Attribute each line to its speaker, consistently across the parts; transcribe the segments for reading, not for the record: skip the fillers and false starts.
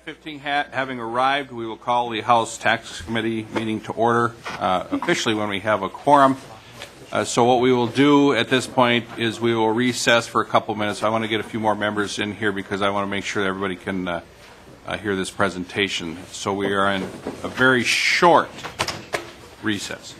Speaker 1: 5:15 having arrived, we will call the House Tax Committee meeting to order officially when we have a quorum. So what we will do at this point is we will recess for a couple minutes. I want to get a few more members in here because I want to make sure that everybody can hear this presentation. So we are in a very short recess.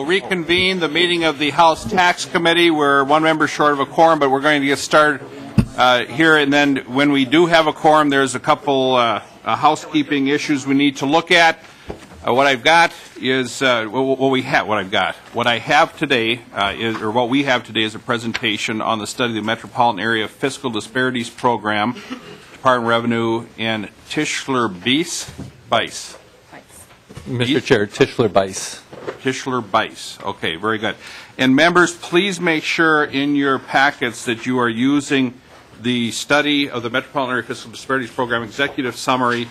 Speaker 1: Reconvene the meeting of the House Tax Committee. We're one member short of a quorum, but we're going to get started here. And then when we do have a quorum, there's a couple housekeeping issues we need to look at. What I've got is what I have today what we have today is a presentation on the study of the Metropolitan Area Fiscal Disparities Program Department of Revenue, and TischlerBise.
Speaker 2: Mr. Chair, TischlerBise.
Speaker 1: TischlerBise. Okay, very good. And members, please make sure in your packets that you are using the study of the Metropolitan Area Fiscal Disparities Program Executive Summary,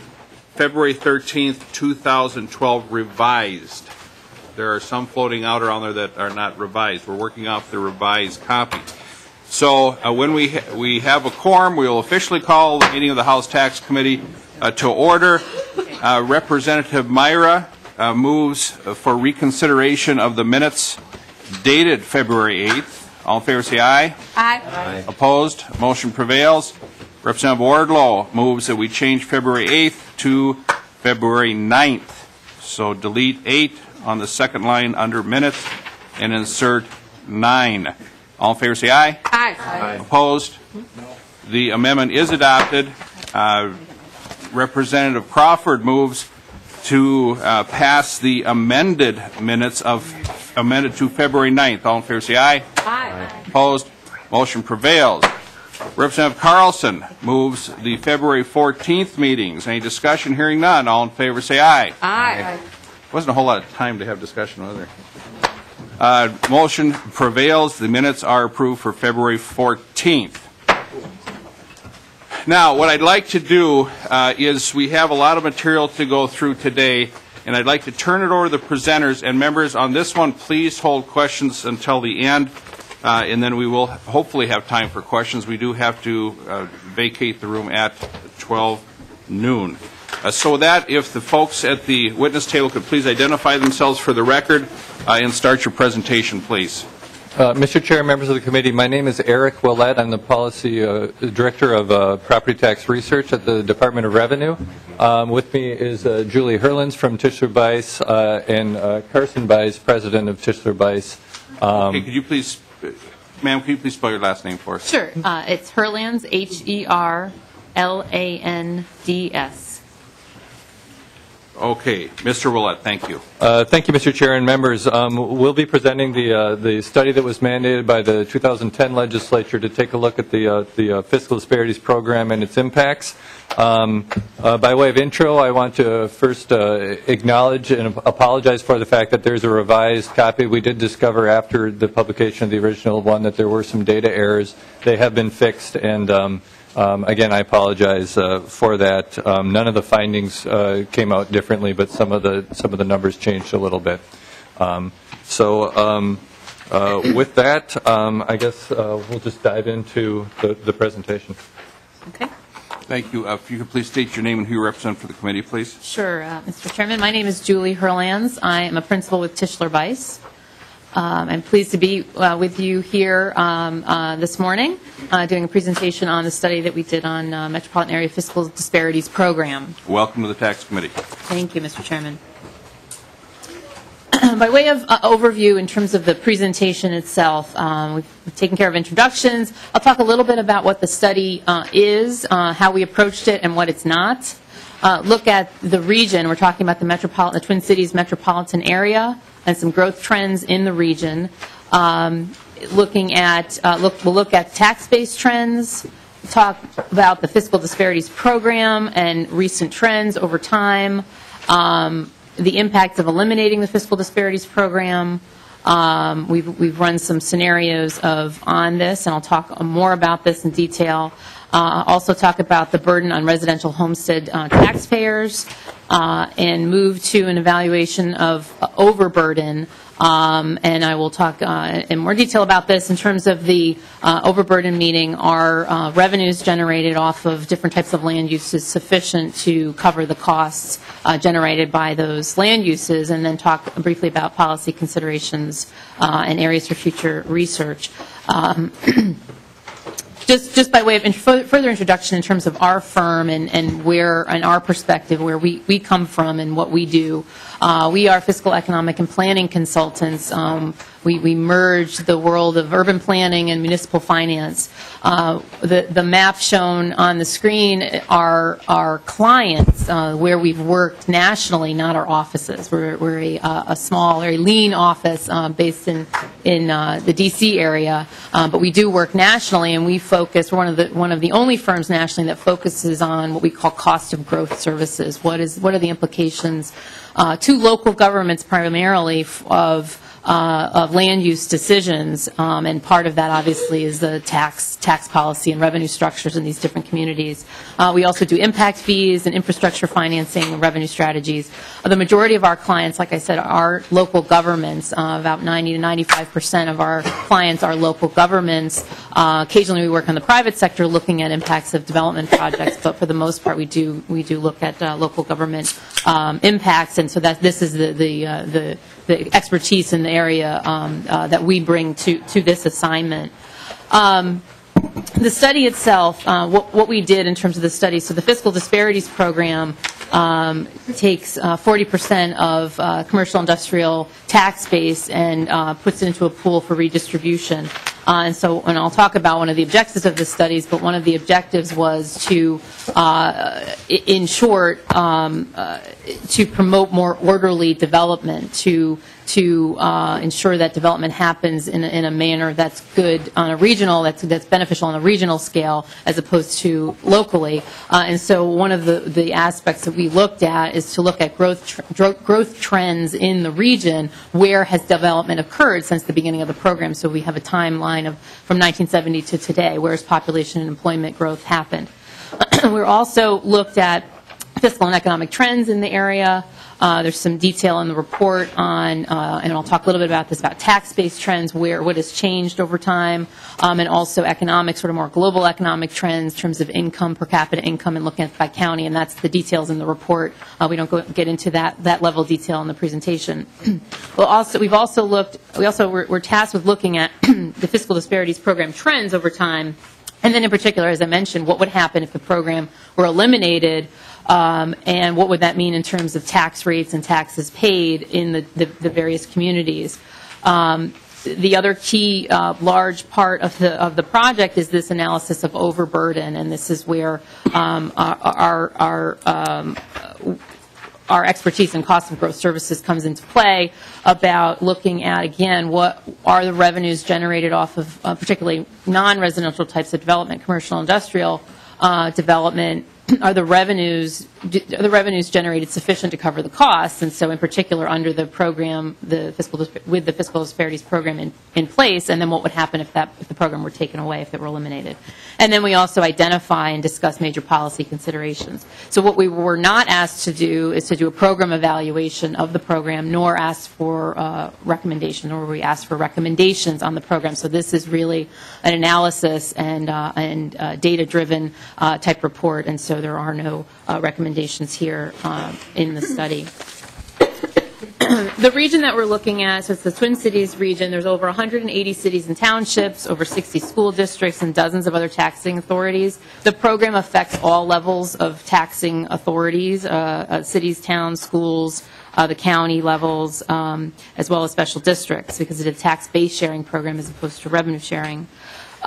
Speaker 1: February 13th, 2012, revised. There are some floating out around there that are not revised. We're working off the revised copy. So when we have a quorum, we will officially call the meeting of the House Tax Committee to order. Representative Myra moves for reconsideration of the minutes dated February 8th. All in favor say aye.
Speaker 3: Aye.
Speaker 1: Opposed? Motion prevails. Representative Wardlow moves that we change February 8th to February 9th. So delete 8 on the second line under minutes and insert 9. All in favor say aye.
Speaker 3: Aye.
Speaker 1: Opposed? No. The amendment is adopted. Representative Crawford moves to pass the amended minutes amended to February 9th. All in favor say aye.
Speaker 3: Aye.
Speaker 1: Opposed? Motion prevails. Representative Carlson moves the February 14th meetings. Any discussion? Hearing none. All in favor say aye.
Speaker 3: Aye.
Speaker 1: Wasn't a whole lot of time to have discussion, was there? Motion prevails. The minutes are approved for February 14th. Now, what I'd like to do is we have a lot of material to go through today, and I'd like to turn it over to the presenters. And members, on this one, please hold questions until the end, and then we will hopefully have time for questions. We do have to vacate the room at 12 noon. So with that, if the folks at the witness table could please identify themselves for the record and start your presentation, please.
Speaker 2: Mr. Chair, members of the committee, my name is Eric Willett. I'm the Policy Director of Property Tax Research at the Department of Revenue. With me is Julie Herlins from TischlerBise and Carson Bise, President of TischlerBise.
Speaker 1: Okay, could you please, ma'am, could you please spell your last name for us?
Speaker 3: Sure. It's Herlands, Herlands.
Speaker 1: Okay, Mr. Willett, thank you.
Speaker 2: Thank you, Mr. Chair and members. We'll be presenting the study that was mandated by the 2010 legislature to take a look at the Fiscal Disparities Program and its impacts. By way of intro, I want to first acknowledge and apologize for the fact that there's a revised copy. We did discover after the publication of the original one that there were some data errors. They have been fixed, and again, I apologize for that. None of the findings came out differently, but some of the numbers changed a little bit. With that, I guess we'll just dive into the presentation.
Speaker 3: Okay.
Speaker 2: Thank you. If you could please state your name and who you represent for the committee, please.
Speaker 3: Sure, Mr. Chairman. My name is Julie Herlands. I am a principal with TischlerBise. I'm pleased to be with you here this morning doing a presentation on the study that we did on Metropolitan Area Fiscal Disparities Program.
Speaker 1: Welcome to the Tax Committee.
Speaker 3: Thank you, Mr. Chairman. By way of overview in terms of the presentation itself, we've taken care of introductions. I'll talk a little bit about what the study is, how we approached it, and what it's not. Look at the region. We're talking about the Twin Cities metropolitan area and some growth trends in the region. We'll look at tax-based trends, talk about the Fiscal Disparities Program and recent trends over time, the impact of eliminating the Fiscal Disparities Program. We've run some scenarios on this, and I'll talk more about this in detail. Also talk about the burden on residential homestead taxpayers and move to an evaluation of overburden. And I will talk in more detail about this in terms of the overburden, meaning are revenues generated off of different types of land uses sufficient to cover the costs generated by those land uses, and then talk briefly about policy considerations and areas for future research. Just by way of further introduction in terms of our firm and where, and our perspective, where we come from and what we do. We are fiscal, economic, and planning consultants. we merged the world of urban planning and municipal finance. The map shown on the screen are our clients, where we've worked nationally, not our offices. We're a small, very lean office based in the D.C. area, but we do work nationally, and we focus. We're one of the only firms nationally that focuses on what we call cost of growth services. What are the implications to local governments primarily of land use decisions, and part of that obviously is the tax policy and revenue structures in these different communities. We also do impact fees and infrastructure financing and revenue strategies. The majority of our clients, like I said, are local governments. About 90 to 95% of our clients are local governments. Occasionally we work on the private sector looking at impacts of development projects, but for the most part we do look at local government impacts, and so that this is the expertise in the area that we bring to this assignment. The study itself, what we did in terms of the study, so the Fiscal Disparities Program takes 40% of commercial industrial tax base and puts it into a pool for redistribution. And I'll talk about one of the objectives of the studies, but one of the objectives was to, in short, to promote more orderly development, to ensure that development happens in a manner that's good on a regional, that's beneficial on a regional scale as opposed to locally. And so one of the aspects that we looked at is to look at growth trends in the region. Where has development occurred since the beginning of the program? So we have a timeline from 1970 to today. Where has population and employment growth happened? We also looked at fiscal and economic trends in the area. There's some detail in the report on, and I'll talk a little bit about this, about tax-based trends, what has changed over time, and also economic, sort of more global economic trends in terms of income, per capita income, and looking at it by county, and that's the details in the report. We don't get into that level of detail in the presentation. We're tasked with looking at the Fiscal Disparities Program trends over time, and then in particular, as I mentioned, what would happen if the program were eliminated, and what would that mean in terms of tax rates and taxes paid in the various communities. The other key large part of the project is this analysis of overburden, and this is where our expertise in cost of growth services comes into play, about looking at, again, what are the revenues generated off of particularly non-residential types of development, commercial, industrial development. Are the revenues generated sufficient to cover the costs? And so in particular under the program, with the Fiscal Disparities Program in place, and then what would happen if the program were taken away, if it were eliminated. And then we also identify and discuss major policy considerations. So what we were not asked to do is to do a program evaluation of the program, nor asked for recommendations, nor were we asked for recommendations on the program. So this is really an analysis and data-driven type report, and so there are no recommendations here in the study. The region that we're looking at, so it's the Twin Cities region. There's over 180 cities and townships, over 60 school districts, and dozens of other taxing authorities. The program affects all levels of taxing authorities, cities, towns, schools, the county levels, as well as special districts, because it's a tax-based sharing program as opposed to revenue sharing.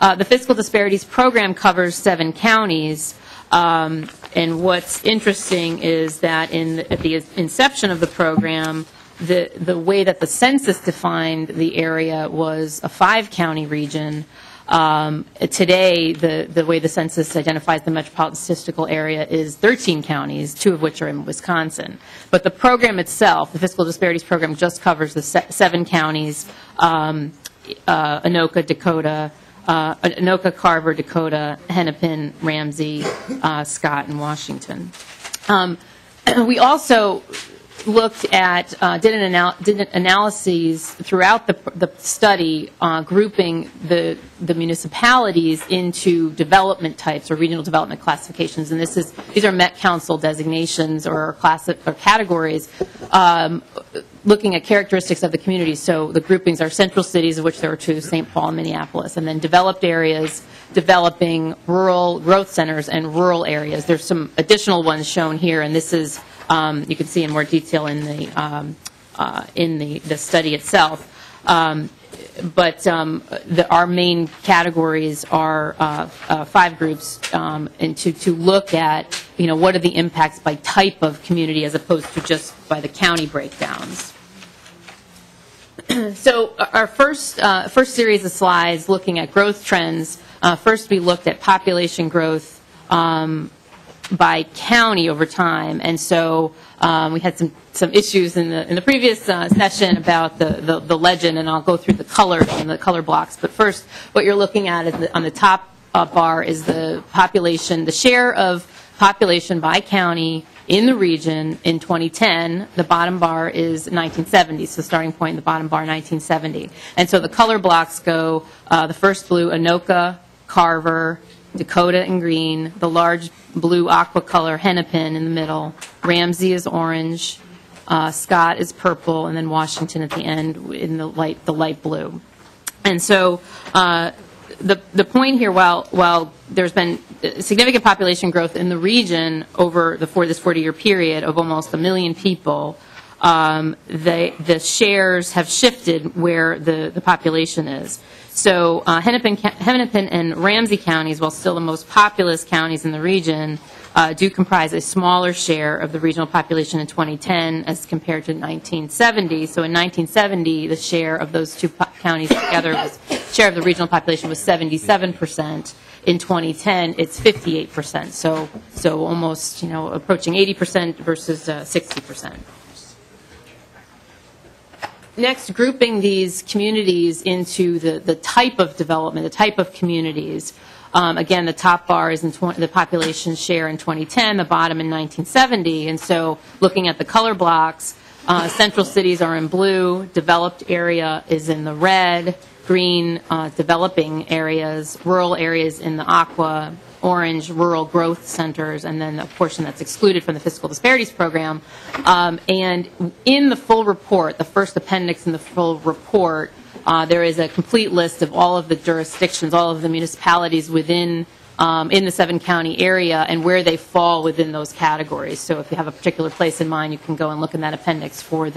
Speaker 3: The Fiscal Disparities Program covers 7 counties. And what's interesting is that at the inception of the program, the way that the census defined the area was a 5-county region. Today, the way the census identifies the metropolitan statistical area is 13 counties, 2 of which are in Wisconsin. But the program itself, the Fiscal Disparities Program, just covers the 7 counties, Anoka, Dakota, Anoka, Carver, Dakota, Hennepin, Ramsey, Scott, and Washington. We also looked at, did analyses throughout the study, grouping the municipalities into development types or regional development classifications, and these are Met Council designations or categories, looking at characteristics of the community. So the groupings are central cities, of which there are 2, St. Paul and Minneapolis, and then developed areas, developing rural growth centers, and rural areas. There's some additional ones shown here, and this is you can see in more detail in the study itself. our main categories are 5 groups, and to look at, what are the impacts by type of community as opposed to just by the county breakdowns. So our first series of slides looking at growth trends, first we looked at population growth by county over time, and so we had some issues in the previous session about the legend, and I'll go through the colors and the color blocks. But first, what you're looking at is on the top bar is the population, the share of population by county in the region in 2010. The bottom bar is 1970, so starting point in the bottom bar, 1970. And so the color blocks go, the first blue, Anoka, Carver, Dakota in green, the large blue aqua color, Hennepin in the middle, Ramsey is orange, Scott is purple, and then Washington at the end in the light blue. And so the point here, while there's been significant population growth in the region over this 40-year period of almost 1 million people, the shares have shifted where the population is. So Hennepin and Ramsey counties, while still the most populous counties in the region, do comprise a smaller share of the regional population in 2010 as compared to 1970. So in 1970, the share of those two counties together share of the regional population was 77%. In 2010, it's 58%. So almost, approaching 80% versus 60%. Next, grouping these communities into the type of development, the type of communities. Again, the top bar is the population share in 2010, the bottom in 1970. And so looking at the color blocks, central cities are in blue, developed area is in the red, green, developing areas, rural areas in the aqua, orange, rural growth centers, and then a portion that's excluded from the Fiscal Disparities Program. And in the full report, the first appendix in the full report, there is a complete list of all of the jurisdictions, all of the municipalities within in the 7-county area and where they fall within those categories. So if you have a particular place in mind, you can go and look in that appendix for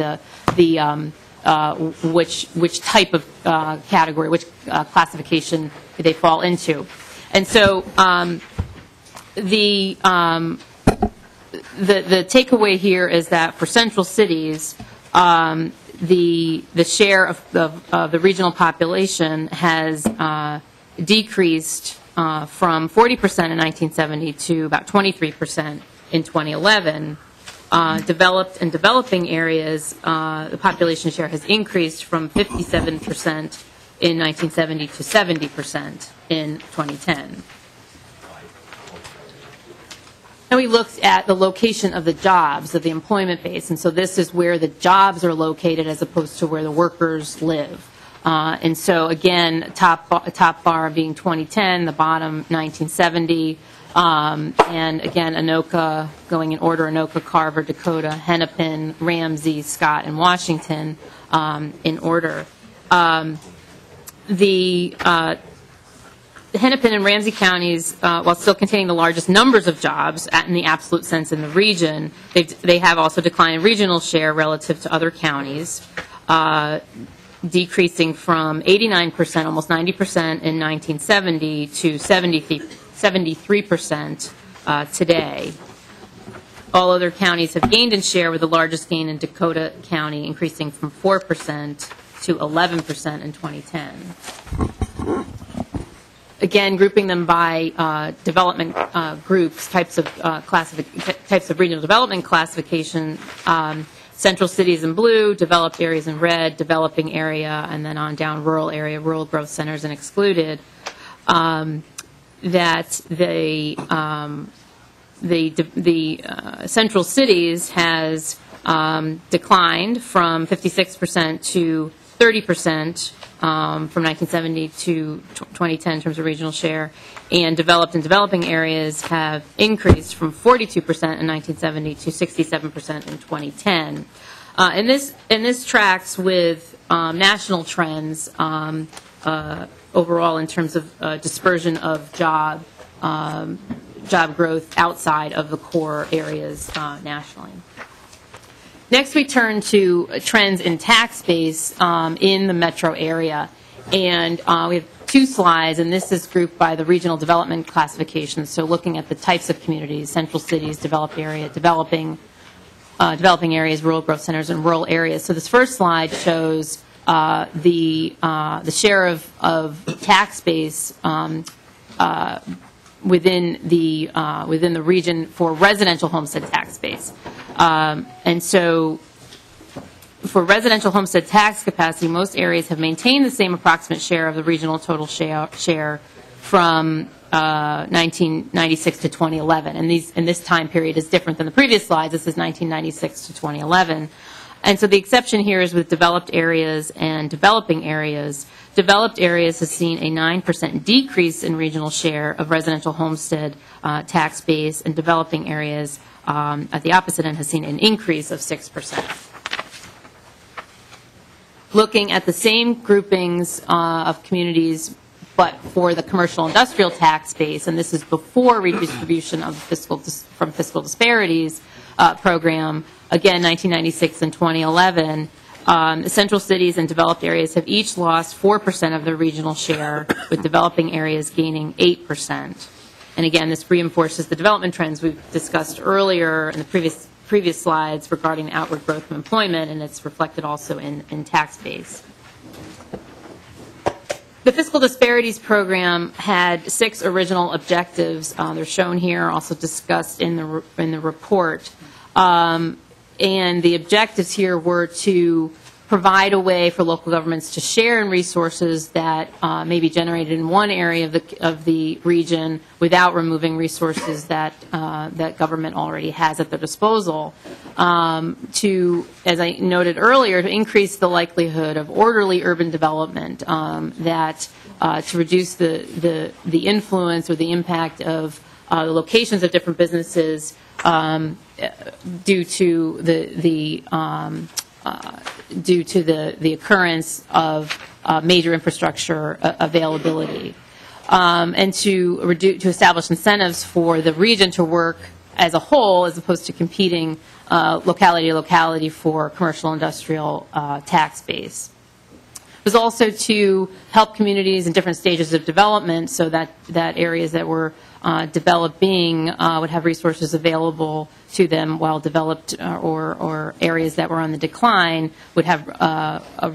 Speaker 3: which type of category, which classification they fall into. And so the takeaway here is that for central cities, the share of the regional population has decreased from 40% in 1970 to about 23% in 2011. Developed and developing areas, the population share has increased from 57% in 1970 to 70% in 2010. And we looked at the location of the jobs, of the employment base, and so this is where the jobs are located as opposed to where the workers live. And so again, top bar being 2010, the bottom 1970, and again, Anoka, going in order, Anoka, Carver, Dakota, Hennepin, Ramsey, Scott, and Washington in order. The Hennepin and Ramsey counties, while still containing the largest numbers of jobs in the absolute sense in the region, they have also declined in regional share relative to other counties, decreasing from 89%, almost 90% in 1970 to 73% today. All other counties have gained in share, with the largest gain in Dakota County increasing from 4% to 11% in 2010. Again, grouping them by development groups, types of regional development classification. Central cities in blue, developed areas in red, developing area, and then on down rural area, rural growth centers and excluded. That the central cities has declined from 56% to 30% from 1970 to 2010 in terms of regional share, and developed and developing areas have increased from 42% in 1970 to 67% in 2010. And this tracks with national trends overall in terms of dispersion of job growth outside of the core areas nationally. Next, we turn to trends in tax base in the metro area. And we have 2 slides, and this is grouped by the regional development classification. So looking at the types of communities, central cities, developed area, developing areas, rural growth centers, and rural areas. So this first slide shows the share of tax base within the region for residential homestead tax base. And so for residential homestead tax capacity, most areas have maintained the same approximate share of the regional total share from 1996 to 2011. And this time period is different than the previous slides. This is 1996 to 2011. And so the exception here is with developed areas and developing areas. Developed areas has seen a 9% decrease in regional share of residential homestead tax base, and developing areas at the opposite end has seen an increase of 6%. Looking at the same groupings of communities, but for the commercial industrial tax base, and this is before redistribution of from fiscal disparities program, again, 1996 and 2011, central cities and developed areas have each lost 4% of their regional share, with developing areas gaining 8%. And again, this reinforces the development trends we've discussed earlier in the previous slides regarding outward growth of employment, and it's reflected also in tax base. The Fiscal Disparities Program had 6 original objectives. They're shown here, also discussed in the report. And the objectives here were to provide a way for local governments to share in resources that may be generated in one area of the region without removing resources that government already has at their disposal. To, as I noted earlier, to increase the likelihood of orderly urban development, to reduce the influence or the impact of the locations of different businesses due to the occurrence of major infrastructure availability, and to establish incentives for the region to work as a whole, as opposed to competing locality to locality for commercial industrial tax base. It was also to help communities in different stages of development, so that areas that were developing would have resources available to them, while developed or areas that were on the decline would have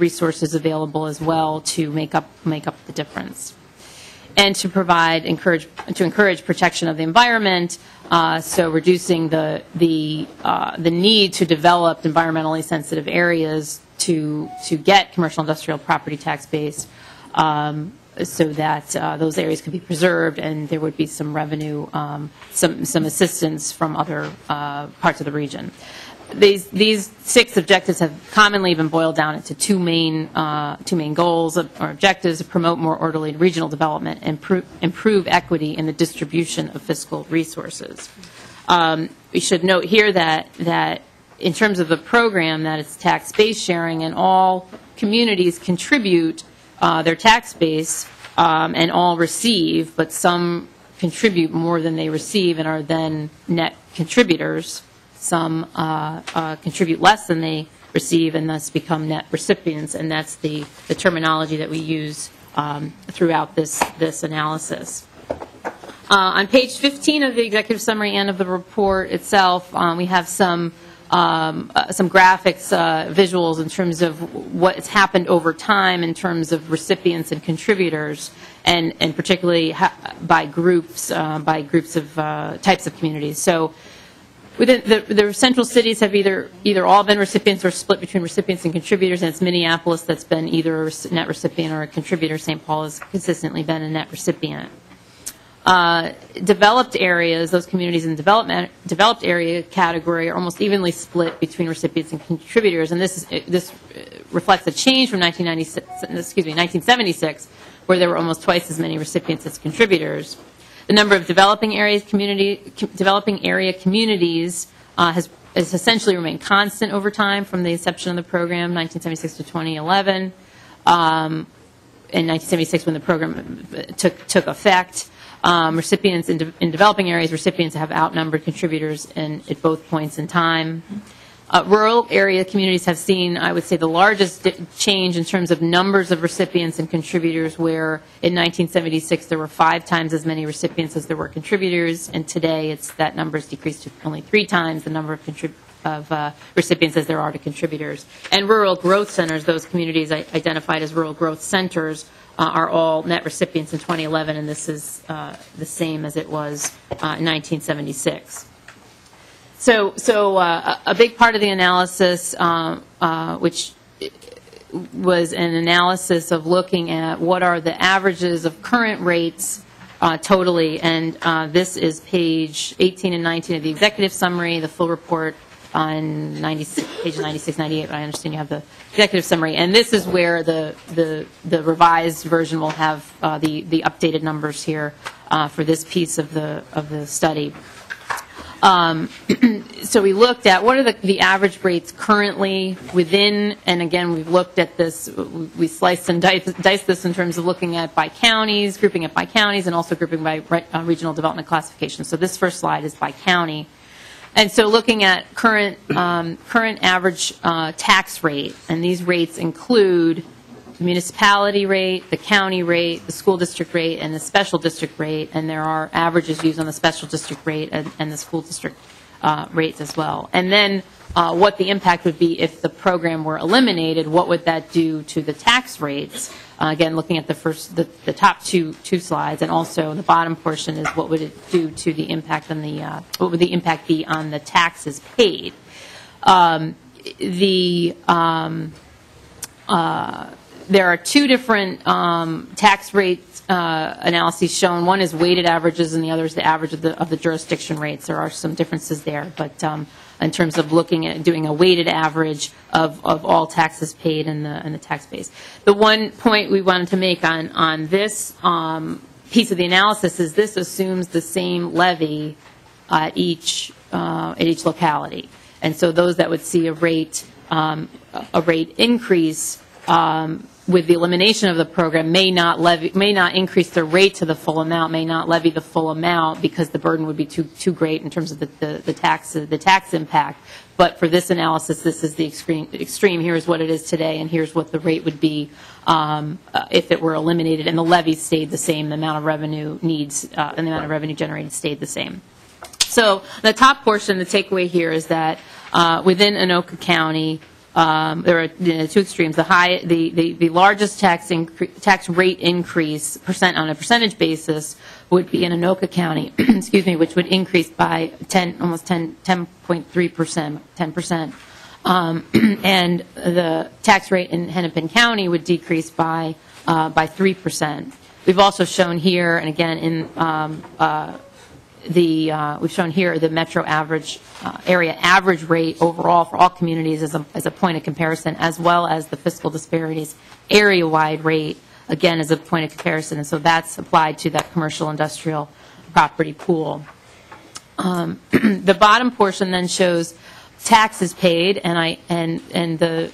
Speaker 3: resources available as well to make up the difference. And to encourage protection of the environment, so reducing the need to develop environmentally sensitive areas to get commercial industrial property tax base, so that those areas could be preserved and there would be some revenue, some assistance from other parts of the region. These 6 objectives have commonly been boiled down into two main goals or objectives: to promote more orderly regional development and improve equity in the distribution of fiscal resources. We should note here that in terms of the program, that it's tax-based sharing, and all communities contribute their tax base, and all receive, but some contribute more than they receive and are then net contributors. Some contribute less than they receive and thus become net recipients, and that's the terminology that we use throughout this analysis. On page 15 of the executive summary and of the report itself, we have some graphics, visuals in terms of what has happened over time in terms of recipients and contributors, and particularly by groups of types of communities. So within the central cities have either all been recipients or split between recipients and contributors, and it's Minneapolis that's been either a net recipient or a contributor. St. Paul has consistently been a net recipient. Developed areas, those communities in the developed area category, are almost evenly split between recipients and contributors, and this reflects a change from 1976, where there were almost twice as many recipients as contributors. The number of developing area communities has essentially remained constant over time from the inception of the program, 1976 to 2011. In 1976, when the program took effect, recipients in developing areas, recipients have outnumbered contributors at both points in time. Rural area communities have seen, I would say, the largest change in terms of numbers of recipients and contributors, where in 1976 there were 5 times as many recipients as there were contributors, and today that number has decreased to only 3 times the number of recipients as there are to contributors. And rural growth centers, those communities identified as rural growth centers, are all net recipients in 2011, and this is the same as it was in 1976. So a big part of the analysis, which was an analysis of looking at what are the averages of current rates totally, and this is page 18 and 19 of the executive summary, the full report on page 96, 98, but I understand you have the executive summary, and this is where the revised version will have the updated numbers here for this piece of the study. So we looked at what are the average rates currently within, and again, we've looked at this, we sliced and diced this in terms of looking at by counties, grouping it by counties, and also grouping by regional development classification. So this first slide is by county. And so looking at current average tax rate, and these rates include the municipality rate, the county rate, the school district rate, and the special district rate, and there are averages used on the special district rate and the school district rates as well. And then what the impact would be if the program were eliminated, what would that do to the tax rates? Again, looking at the top two slides, and also the bottom portion is what would it do to the impact on the what would the impact be on the taxes paid? There are 2 different tax rate analyses shown. One is weighted averages, and the other is the average of the jurisdiction rates. There are some differences there, but in terms of looking at doing a weighted average of all taxes paid in the tax base. The one point we wanted to make on this piece of the analysis is this assumes the same levy at each locality, and so those that would see a rate increase with the elimination of the program may not increase their rate to the full amount, may not levy the full amount because the burden would be too great in terms of the tax impact. But for this analysis, this is the extreme. Here's what it is today, and here's what the rate would be if it were eliminated, and the levy stayed the same. The amount of revenue needs and the amount of revenue generated stayed the same. So the top portion, the takeaway here is that within Anoka County, there are 2 extremes. The largest tax rate increase on a percentage basis would be in Anoka County, excuse me, which would increase by almost 10.3%, 10%. And the tax rate in Hennepin County would decrease by 3%. We've also shown here, and again in we've shown here the metro area average rate overall for all communities as a point of comparison, as well as the fiscal disparities area-wide rate, again, as a point of comparison. And so that's applied to that commercial industrial property pool. The bottom portion then shows taxes paid, and the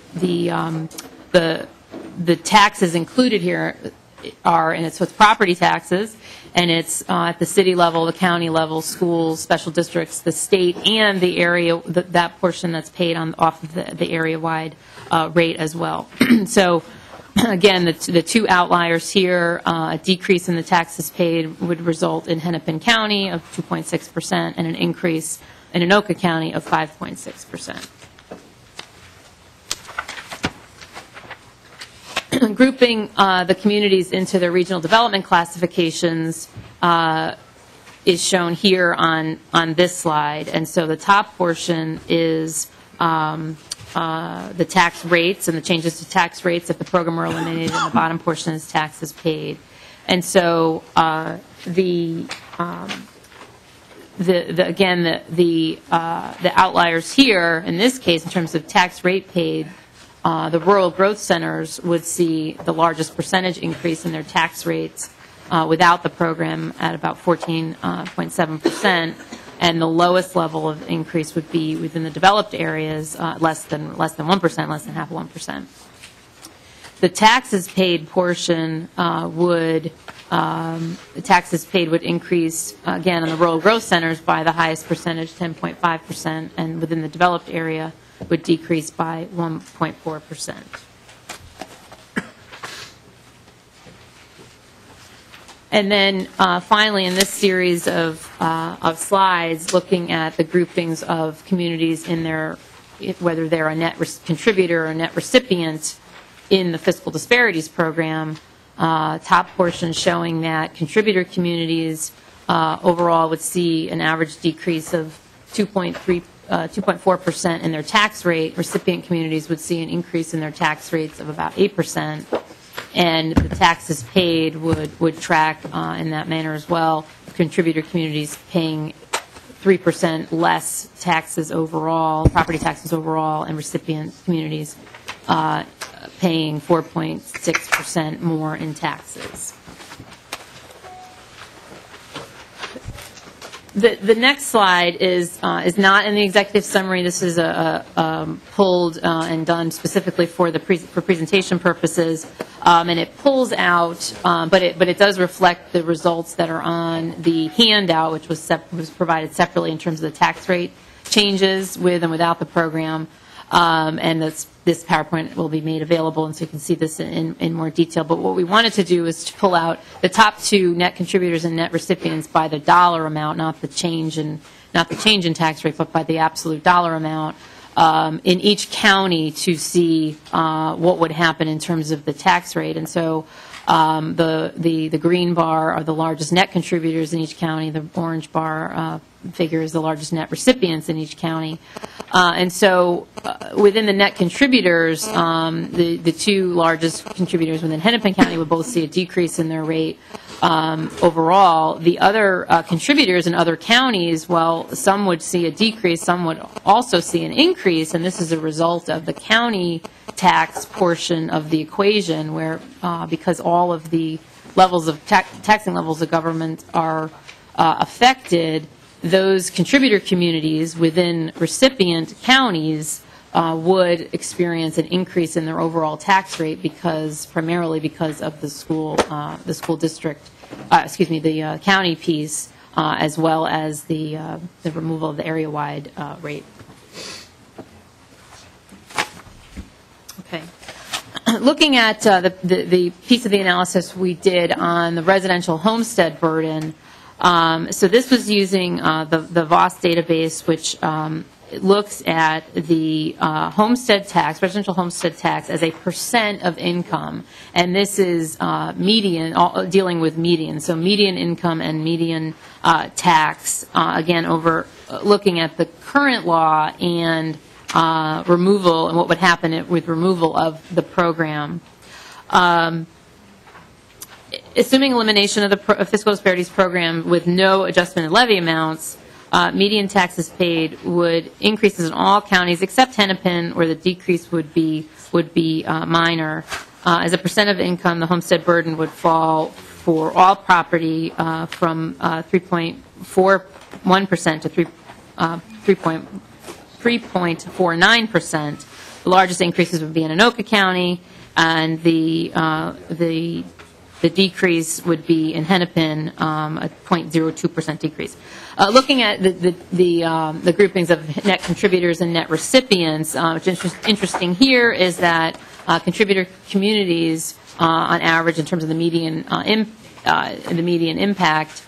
Speaker 3: taxes included here are, and it's with property taxes, and it's at the city level, the county level, schools, special districts, the state, and the area, that portion that's paid off of the area-wide rate as well. So, again, the 2 outliers here, a decrease in the taxes paid would result in Hennepin County of 2.6% and an increase in Anoka County of 5.6%. Grouping the communities into their regional development classifications is shown here on this slide. And so the top portion is the tax rates and the changes to tax rates if the program were eliminated, and the bottom portion is taxes paid. And so the outliers here in this case in terms of tax rate paid, the rural growth centers would see the largest percentage increase in their tax rates without the program at about 14.7%, and the lowest level of increase would be within the developed areas, less than 1%, less than half of 1%. The taxes paid portion would increase again in the rural growth centers by the highest percentage, 10.5%, and within the developed area would decrease by 1.4%. And then finally, in this series of slides, looking at the groupings of communities in their, whether they're a net contributor or a net recipient in the Fiscal Disparities Program, top portion showing that contributor communities overall would see an average decrease of 2.4% in their tax rate. Recipient communities would see an increase in their tax rates of about 8%. And the taxes paid would track in that manner as well. Contributor communities paying 3% less taxes overall, property taxes overall, and recipient communities paying 4.6% more in taxes. The next slide is not in the executive summary. This is pulled and done specifically for presentation purposes, and it pulls out, but it does reflect the results that are on the handout, which was provided separately in terms of the tax rate changes with and without the program. And this PowerPoint will be made available, and so you can see this in more detail. But what we wanted to do is to pull out the top two net contributors and net recipients by the dollar amount, not the change in tax rate, but by the absolute dollar amount in each county to see what would happen in terms of the tax rate. And so the green bar are the largest net contributors in each county. The orange bar figure is the largest net recipients in each county. And so within the net contributors, the two largest contributors within Hennepin County would both see a decrease in their rate overall. The other contributors in other counties, well, some would see a decrease, some would also see an increase, and this is a result of the county tax portion of the equation where because all of the levels of taxing levels of government are affected, those contributor communities within recipient counties would experience an increase in their overall tax rate primarily because of the school district, the county piece, as well as the removal of the area-wide rate. Okay. Looking at the piece of the analysis we did on the residential homestead burden, so this was using the VOS database, which looks at the residential homestead tax as a percent of income, and this is median, dealing with median. So median income and median tax, again, over looking at the current law and removal and what would happen with removal of the program. Assuming elimination of the Fiscal Disparities Program with no adjustment in levy amounts, median taxes paid would increase in all counties except Hennepin, where the decrease would be minor. As a percent of income, the homestead burden would fall for all property from 3.41% to 3.49%. The largest increases would be in Anoka County, and the decrease would be in Hennepin, a 0.02% decrease. Looking at the groupings of net contributors and net recipients, what's interesting here is that contributor communities, on average, in terms of the median impact,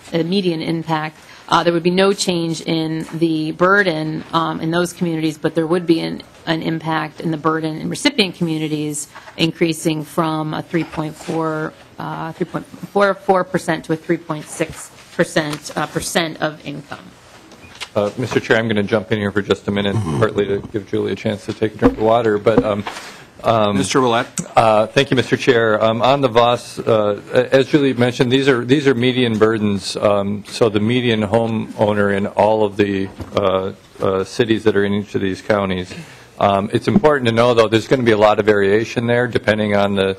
Speaker 3: there would be no change in the burden in those communities, but there would be an impact in the burden in recipient communities, increasing from a 3.44% to a 3.6% of income.
Speaker 2: Mr. Chair, I'm going to jump in here for just a minute, partly to give Julie a chance to take a drink of water. But
Speaker 1: Mr. Willett.
Speaker 2: Thank you, Mr. Chair. On the VOS, as Julie mentioned, these are median burdens. So the median homeowner in all of the cities that are in each of these counties. It's important to know, though, there's going to be a lot of variation there depending on the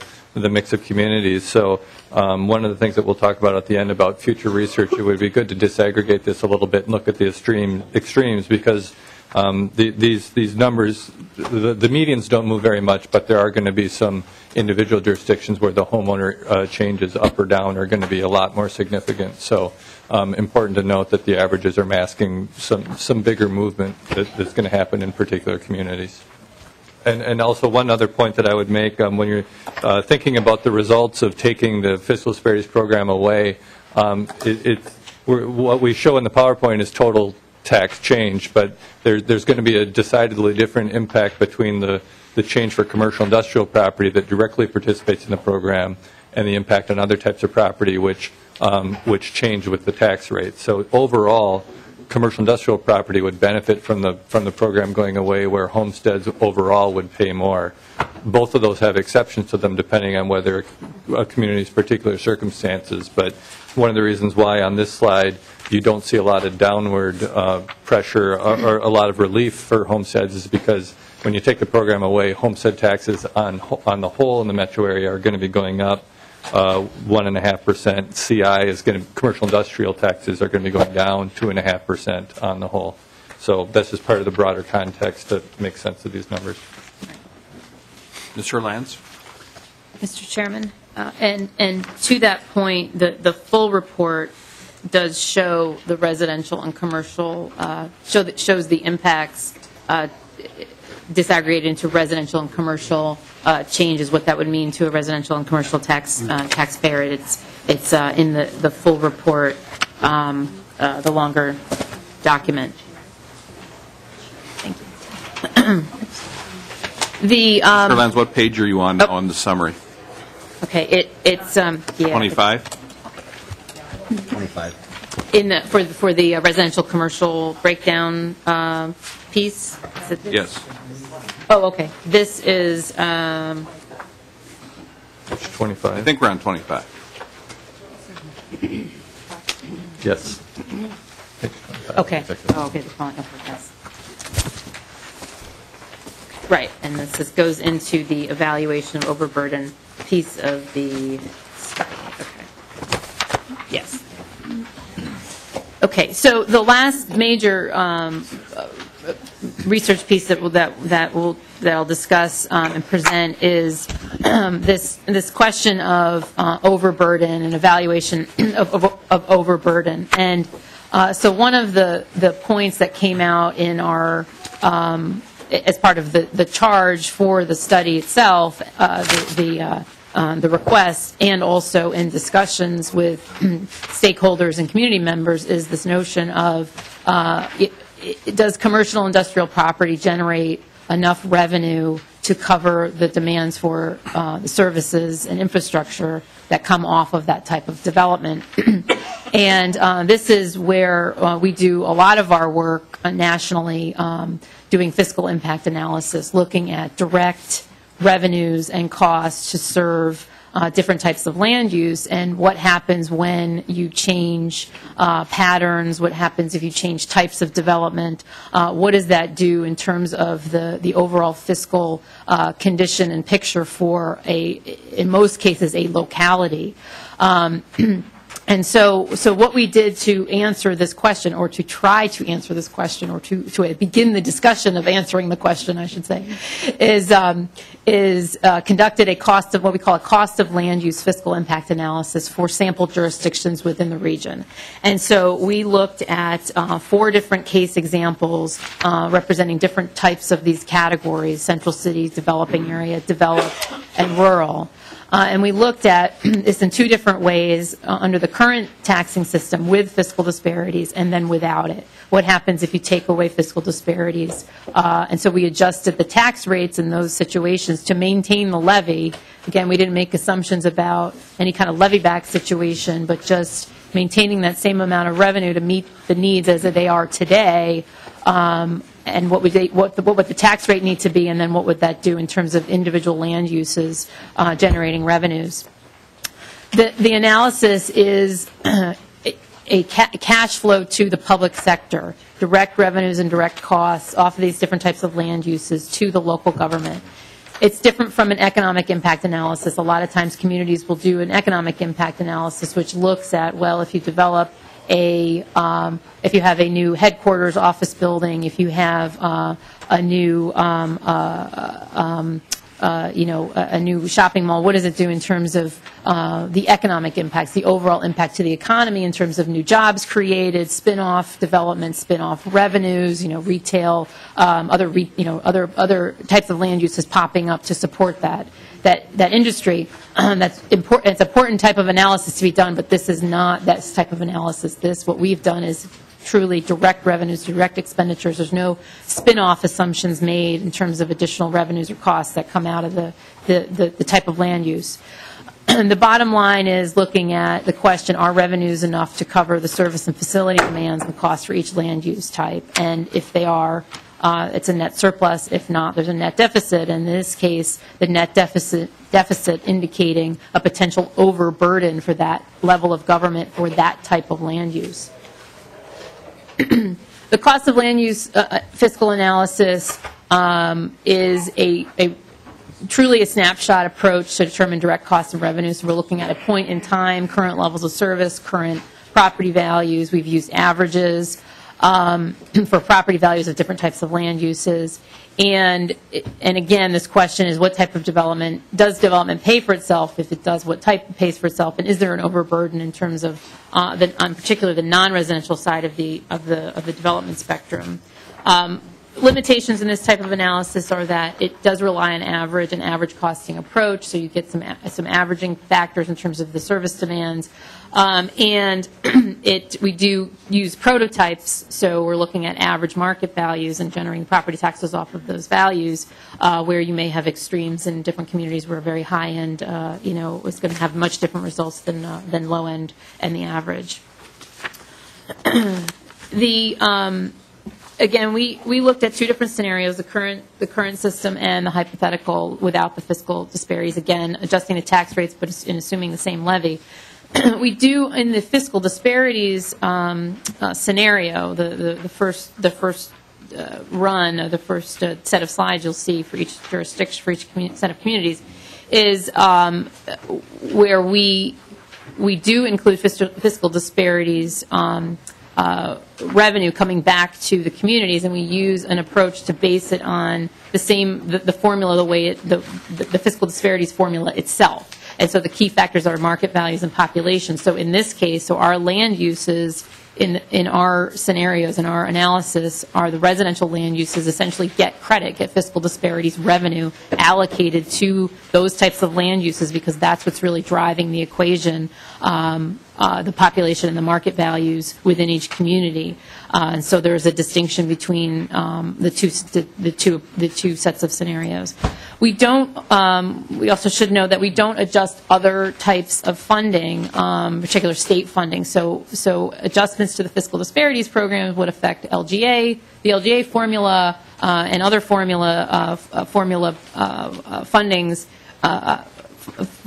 Speaker 2: mix of communities. So one of the things that we'll talk about at the end about future research, it would be good to disaggregate this a little bit and look at the extremes, because These numbers, the medians don't move very much, but there are going to be some individual jurisdictions where the homeowner changes up or down are going to be a lot more significant. So important to note that the averages are masking some bigger movement that's going to happen in particular communities. And also one other point that I would make, when you're thinking about the results of taking the fiscal disparities program away, what we show in the PowerPoint is total tax change, but there's going to be a decidedly different impact between the change for commercial industrial property that directly participates in the program and the impact on other types of property which change with the tax rate. So overall, commercial industrial property would benefit from the program going away, where homesteads overall would pay more. Both of those have exceptions to them depending on whether a community's particular circumstances, but one of the reasons why on this slide you don't see a lot of downward pressure or a lot of relief for homesteads is because when you take the program away, homestead taxes on the whole in the metro area are going to be going up 1.5%. CI is going to, commercial industrial taxes are going to be going down 2.5% on the whole. So that's just part of the broader context that makes sense of these numbers.
Speaker 1: Mr. Lanz?
Speaker 3: Mr. Chairman, and to that point, the full report does show the residential and commercial, shows the impacts disaggregated into residential and commercial changes, what that would mean to a residential and commercial taxpayer. It's in the full report, the longer document. Thank you.
Speaker 1: Mr. Lanz, what page are you on now in the summary?
Speaker 3: Okay, it's yeah.
Speaker 1: 25?
Speaker 4: 25.
Speaker 3: For the residential commercial breakdown piece?
Speaker 1: Yes.
Speaker 3: Oh, okay. This is,
Speaker 2: Page 25.
Speaker 1: I think we're on 25.
Speaker 2: Yes. Page 25.
Speaker 3: okay. Oh, okay, the following, okay, yes. Right, and this goes into the evaluation of overburden piece of the study. Okay. Yes. Okay, so the last major research piece that I'll discuss and present is this question of overburden and evaluation of overburden. And so one of the points that came out in our as part of the charge for the study itself, the request, and also in discussions with stakeholders and community members, is this notion of does commercial industrial property generate enough revenue to cover the demands for the services and infrastructure that come off of that type of development. And this is where we do a lot of our work nationally, doing fiscal impact analysis, looking at direct revenues and costs to serve different types of land use, and what happens when you change patterns, what happens if you change types of development, what does that do in terms of the overall fiscal condition and picture for in most cases, a locality. And so what we did to answer this question, or to try to answer this question, or to begin the discussion of answering the question, I should say, is conducted what we call a cost of land use fiscal impact analysis for sample jurisdictions within the region. And so we looked at 4 different case examples representing different types of these categories: central cities, developing area, developed, and rural. And we looked at this in 2 different ways, under the current taxing system with fiscal disparities and then without it. What happens if you take away fiscal disparities? And so we adjusted the tax rates in those situations to maintain the levy. Again, we didn't make assumptions about any kind of levy back situation, but just maintaining that same amount of revenue to meet the needs as they are today. And what would the tax rate need to be, and then what would that do in terms of individual land uses generating revenues? The analysis is a cash flow to the public sector, direct revenues and direct costs off of these different types of land uses to the local government. It's different from an economic impact analysis. A lot of times communities will do an economic impact analysis which looks at, well, if you develop if you have a new headquarters office building, if you have a new a new shopping mall, what does it do in terms of the economic impacts, the overall impact to the economy in terms of new jobs created, spin-off development, spin-off revenues, retail, other types of land uses popping up to support that industry. That's important. It's an important type of analysis to be done, but this is not that type of analysis. What we've done is truly direct revenues, direct expenditures. There's no spin-off assumptions made in terms of additional revenues or costs that come out of the type of land use. The bottom line is looking at the question, are revenues enough to cover the service and facility demands and costs for each land use type? And if they are, it's a net surplus. If not, there's a net deficit. In this case, the net deficit indicating a potential overburden for that level of government for that type of land use. The cost of land use fiscal analysis is truly a snapshot approach to determine direct costs and revenues. So we're looking at a point in time, current levels of service, current property values. We've used averages for property values of different types of land uses. And again, this question is what type of development, does development pay for itself? If it does, what type pays for itself? And is there an overburden in terms of, on particularly the non-residential side of the development spectrum? Limitations in this type of analysis are that it does rely on an average costing approach, so you get some averaging factors in terms of the service demands. And we do use prototypes, so we're looking at average market values and generating property taxes off of those values, where you may have extremes in different communities where very high end, is going to have much different results than low end and the average. Again, we looked at two different scenarios, the current system and the hypothetical without the fiscal disparities, again, adjusting the tax rates but assuming the same levy. We do, in the fiscal disparities scenario, the first run, or the first set of slides you'll see for each jurisdiction, for each set of communities, is where we do include fiscal disparities revenue coming back to the communities, and we use an approach to base it on the formula, the way the fiscal disparities formula itself. And so the key factors are market values and population. So in this case, our land uses in our scenarios, in our analysis, are the residential land uses essentially get fiscal disparities revenue allocated to those types of land uses, because that's what's really driving the equation, the population and the market values within each community. And so there's a distinction between the two sets of scenarios. We also should know that we don't adjust other types of funding, particular state funding. So adjustments to the fiscal disparities program would affect LGA, the LGA formula, and other fundings,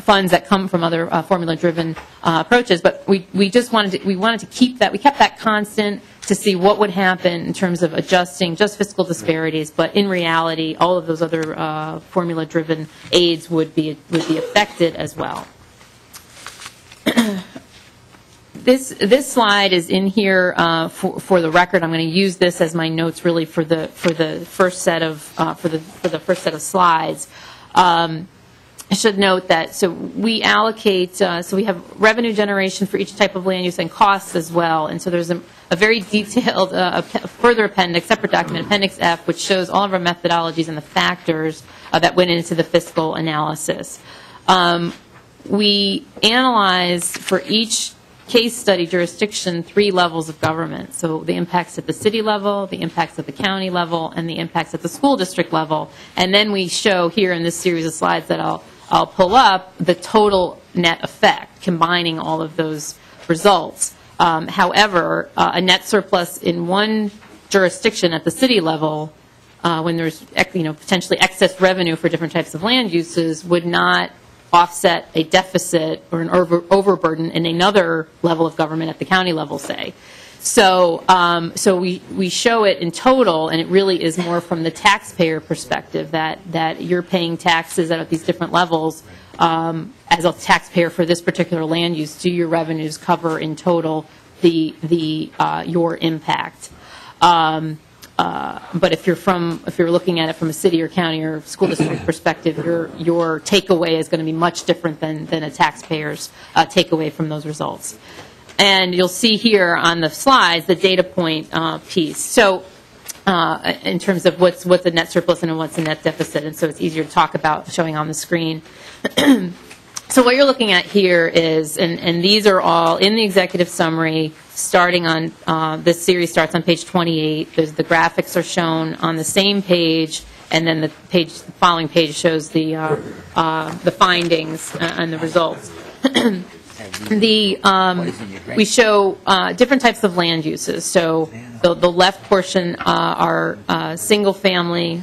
Speaker 3: funds that come from other formula-driven approaches. But we wanted to keep that. We kept that constant to see what would happen in terms of adjusting just fiscal disparities. But in reality, all of those other formula-driven aids would be affected as well. This slide is in here for the record. I'm going to use this as my notes really for the first set of slides. I should note that we allocate we have revenue generation for each type of land use and costs as well. And so there's a very detailed further appendix, separate document, Appendix F, which shows all of our methodologies and the factors that went into the fiscal analysis. We analyze for each case study jurisdiction 3 levels of government. So the impacts at the city level, the impacts at the county level, and the impacts at the school district level. And then we show here in this series of slides that I'll pull up the total net effect, combining all of those results. However, a net surplus in one jurisdiction at the city level, when there's potentially excess revenue for different types of land uses, would not offset a deficit or an overburden in another level of government at the county level, say. So we show it in total, and it really is more from the taxpayer perspective that you're paying taxes at these different levels as a taxpayer for this particular land use. Do your revenues cover in total your impact. But if you're looking at it from a city or county or school district perspective, your takeaway is going to be much different than a taxpayer's takeaway from those results. And you'll see here on the slides the data point piece. So in terms of what's a net surplus and what's a net deficit, and so it's easier to talk about showing on the screen. So what you're looking at here is, and these are all in the executive summary, starting on, this series starts on page 28. The graphics are shown on the same page, and then the following page shows the findings and the results. We show different types of land uses. So the left portion are single family.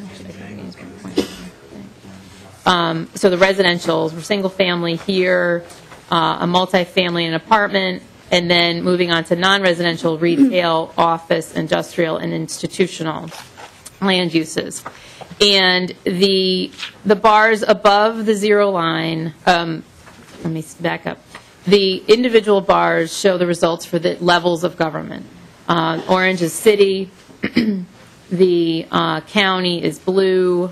Speaker 3: So the residentials were single family here, a multifamily and apartment, and then moving on to non-residential, retail, office, industrial, and institutional land uses. And the bars above the zero line, let me back up. The individual bars show the results for the levels of government. Orange is city, the county is blue,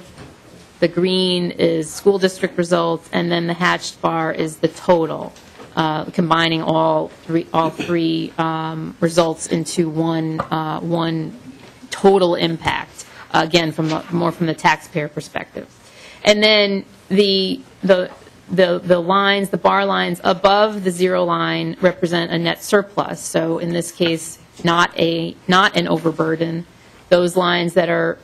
Speaker 3: the green is school district results, and then the hatched bar is the total, combining all three results into one total impact. Again, more from the taxpayer perspective. And then the lines, the bar lines above the zero line represent a net surplus. So in this case, not an overburden. Those lines that are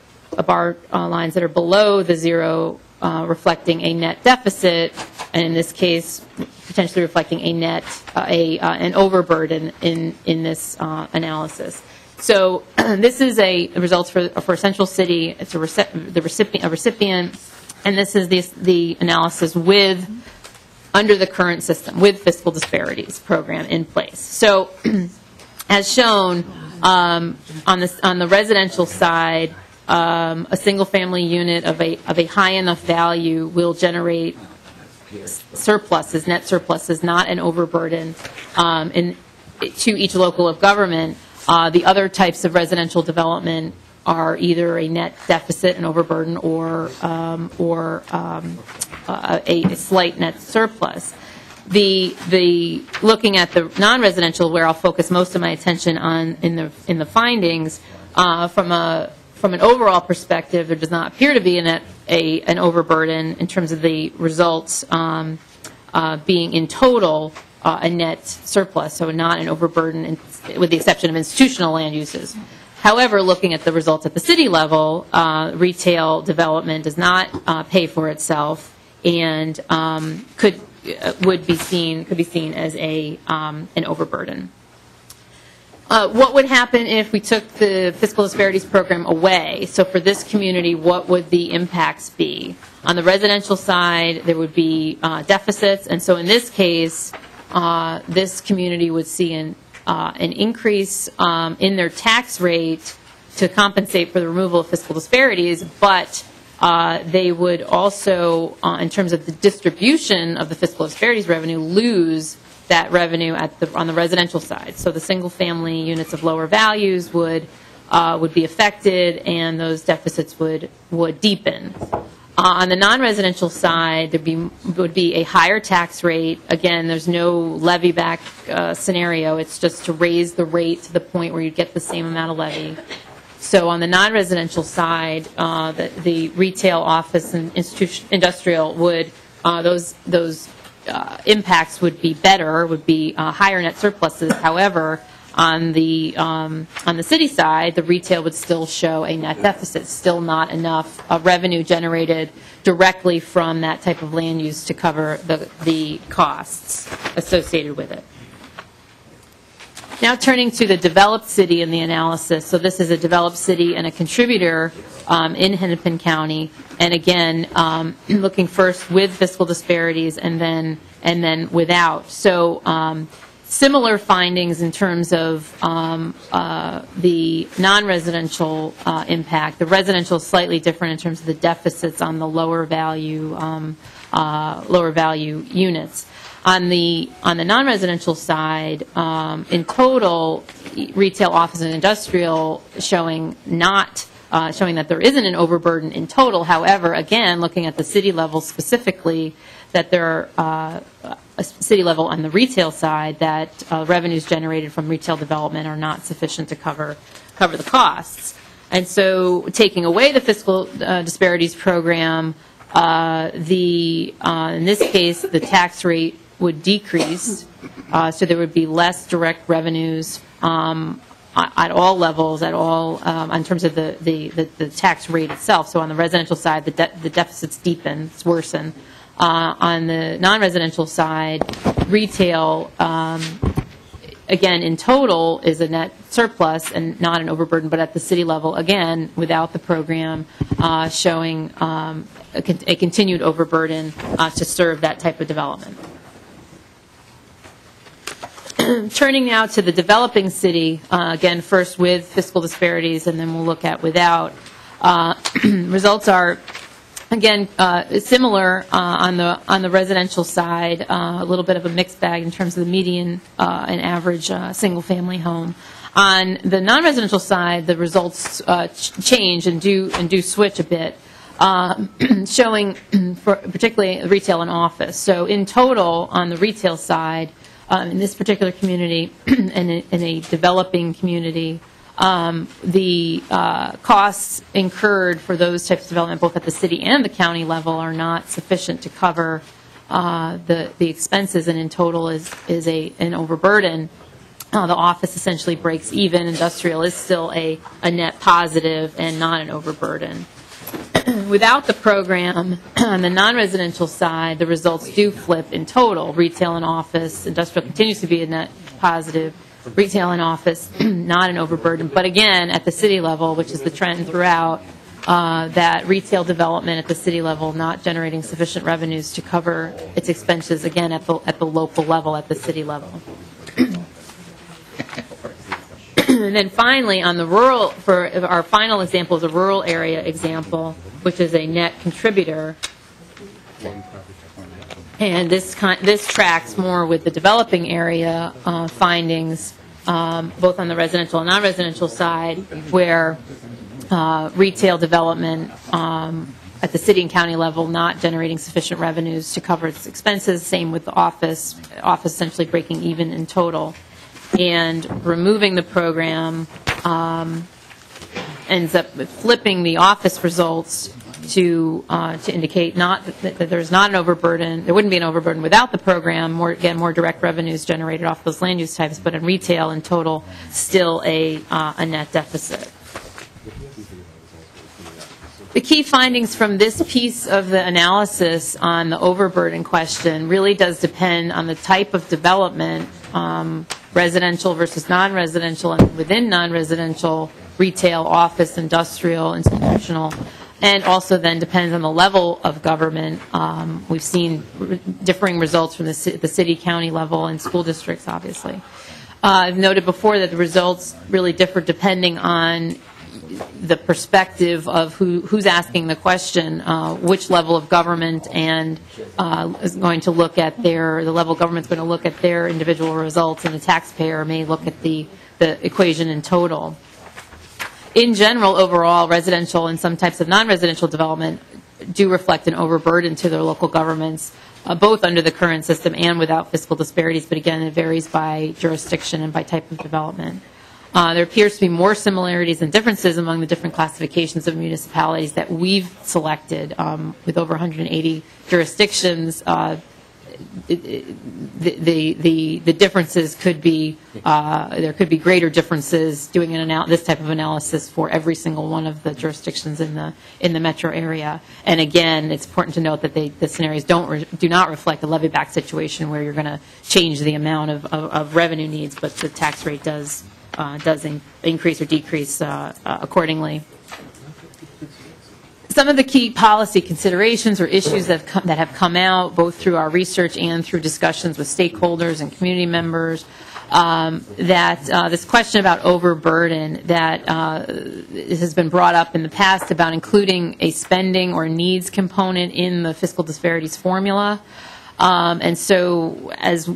Speaker 3: bar lines that are below the zero reflecting a net deficit, and in this case, potentially reflecting a net an overburden in this analysis. So this is a results for Central City. It's a recipient, and this is the analysis under the current system with Fiscal Disparities program in place. So as shown on the residential side, a single-family unit of a high enough value will generate surpluses, net surpluses, not an overburden to each local of government. The other types of residential development are either a net deficit, an overburden, or a slight net surplus. Looking at the non-residential, where I'll focus most of my attention on in the findings, from an overall perspective, there does not appear to be an overburden in terms of the results being in total a net surplus, so not an overburden with the exception of institutional land uses. However, looking at the results at the city level, retail development does not pay for itself and could be seen as an overburden. What would happen if we took the Fiscal Disparities program away? So for this community, what would the impacts be? On the residential side, there would be deficits, and so in this case, this community would see an increase in their tax rate to compensate for the removal of fiscal disparities, but they would also, in terms of the distribution of the fiscal disparities revenue, lose that revenue on the residential side. So the single-family units of lower values would be affected, and those deficits would deepen. On the non-residential side, would be a higher tax rate. Again, there's no levy back scenario. It's just to raise the rate to the point where you get the same amount of levy. So on the non-residential side, the retail, office, and industrial would those impacts would be better, would be higher net surpluses. However, on the city side, the retail would still show a net deficit, still not enough revenue generated directly from that type of land use to cover the costs associated with it. Now turning to the developed city in the analysis. So this is a developed city and a contributor in Hennepin County. And again, looking first with fiscal disparities and then without. So Similar findings in terms of the non-residential impact. The residential is slightly different in terms of the deficits on the lower value units. On the non-residential side, in total, retail, office, and industrial showing that there isn't an overburden in total. However, again, looking at the city level specifically, that there are a city level on the retail side that revenues generated from retail development are not sufficient to cover the costs. And so taking away the fiscal disparities program, in this case, the tax rate would decrease, so there would be less direct revenues at all levels, in terms of the tax rate itself. So on the residential side, the deficits deepen, it's worsen. On the non-residential side, retail, again, in total is a net surplus and not an overburden, but at the city level, again, without the program, showing a continued overburden to serve that type of development. Turning now to the developing city, again, first with fiscal disparities, and then we'll look at without. Results are, again, similar on the residential side, a little bit of a mixed bag in terms of the median and average single-family home. On the non-residential side, the results change and do switch a bit, showing for particularly retail and office. So in total, on the retail side, in this particular community, in a developing community, the costs incurred for those types of development, both at the city and the county level, are not sufficient to cover the expenses, and in total is an overburden. The office essentially breaks even. Industrial is still a net positive and not an overburden. Without the program, on the non-residential side, the results do flip in total. Retail and office, industrial continues to be a net positive. Retail and office, not an overburden. But again, at the city level, which is the trend throughout, that retail development at the city level not generating sufficient revenues to cover its expenses, again, at the local level, at the city level. And then finally, on the rural, for our final example is a rural area example, which is a net contributor. And this tracks more with the developing area findings, both on the residential and non-residential side, where retail development at the city and county level not generating sufficient revenues to cover its expenses. Same with the office essentially breaking even in total. And removing the program ends up flipping the office results to indicate not that there's not an overburden. There wouldn't be an overburden without the program. More direct revenues generated off those land use types, but in retail in total, still a net deficit. The key findings from this piece of the analysis on the overburden question really does depend on the type of development, residential versus non-residential, and within non-residential, retail, office, industrial, institutional, and also then depends on the level of government. We've seen differing results from the city, county level, and school districts, obviously. I've noted before that the results really differ depending on the perspective of who's asking the question, which level of government, and is going to look at the level of government's going to look at their individual results, and the taxpayer may look at the equation in total. In general, overall, residential and some types of non-residential development do reflect an overburden to their local governments, both under the current system and without fiscal disparities, but again, it varies by jurisdiction and by type of development. There appears to be more similarities than differences among the different classifications of municipalities that we've selected. With over 180 jurisdictions, the differences could be, there could be greater differences doing this type of analysis for every single one of the jurisdictions in the metro area. And again, it's important to note that the scenarios do not reflect a levy-back situation where you're going to change the amount of revenue needs, but the tax rate does increase or decrease accordingly. Some of the key policy considerations or issues that have come out, both through our research and through discussions with stakeholders and community members, this question about overburden that has been brought up in the past about including a spending or needs component in the fiscal disparities formula. And so as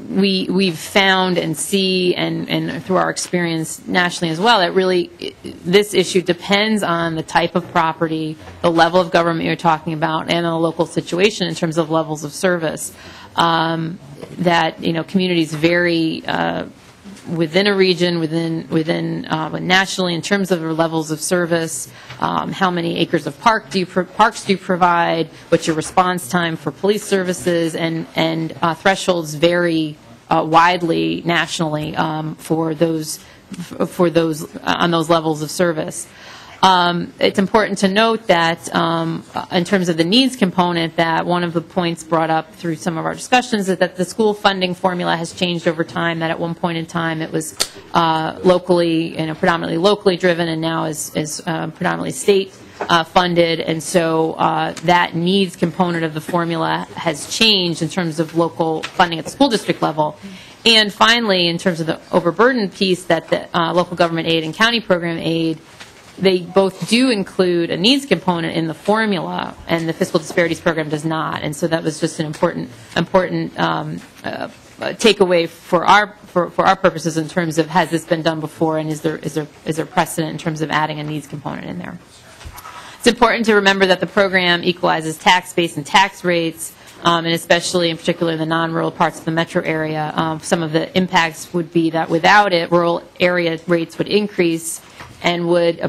Speaker 3: we've found and see, and through our experience nationally as well, that really this issue depends on the type of property, the level of government you're talking about, and the local situation in terms of levels of service. That communities vary within a region, within nationally in terms of their levels of service. How many acres of parks do you provide? What's your response time for police services? And thresholds vary widely nationally for those on those levels of service. It's important to note that in terms of the needs component, that one of the points brought up through some of our discussions is that the school funding formula has changed over time, that at one point in time it was locally, predominantly locally driven, and now is predominantly state funded, and so that needs component of the formula has changed in terms of local funding at the school district level. And finally, in terms of the overburden piece, that the local government aid and county program aid, they both do include a needs component in the formula, and the fiscal disparities program does not. And so that was just an important takeaway for our purposes in terms of, has this been done before, and is there precedent in terms of adding a needs component in there. It's important to remember that the program equalizes tax base and tax rates, and especially in particular in the non-rural parts of the metro area. Some of the impacts would be that without it, rural area rates would increase and would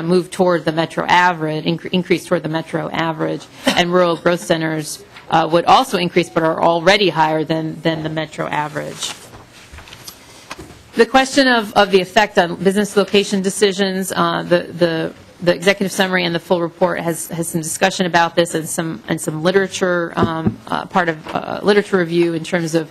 Speaker 3: move toward the metro average, increase toward the metro average, and rural growth centers would also increase, but are already higher than the metro average. The question of the effect on business location decisions, the executive summary and the full report has some discussion about this, and some literature, part of literature review in terms of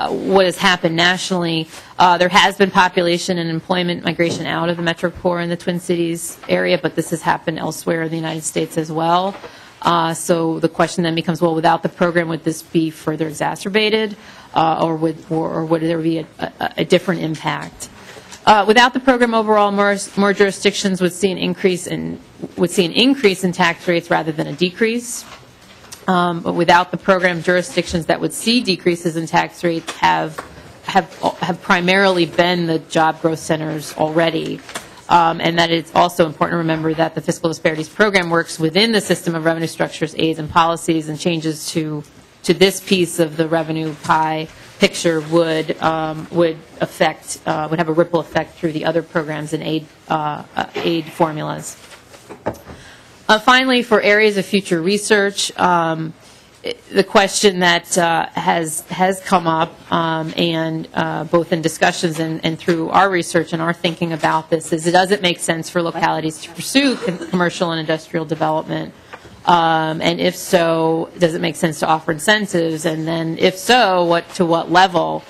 Speaker 3: what has happened nationally. There has been population and employment migration out of the metro core in the Twin Cities area, but this has happened elsewhere in the United States as well. So the question then becomes, well, without the program, would this be further exacerbated, or would there be a different impact? Without the program, overall, more jurisdictions would see an increase in tax rates rather than a decrease. But without the program, jurisdictions that would see decreases in tax rates have primarily been the job growth centers already. And that it's also important to remember that the Fiscal Disparities Program works within the system of revenue structures, aids, and policies, and changes to this piece of the revenue pie picture would have a ripple effect through the other programs and aid formulas. Finally, for areas of future research, the question that has come up, and both in discussions and through our research and our thinking about this, is, does it make sense for localities to pursue commercial and industrial development? And if so, does it make sense to offer incentives? And then if so, to what level?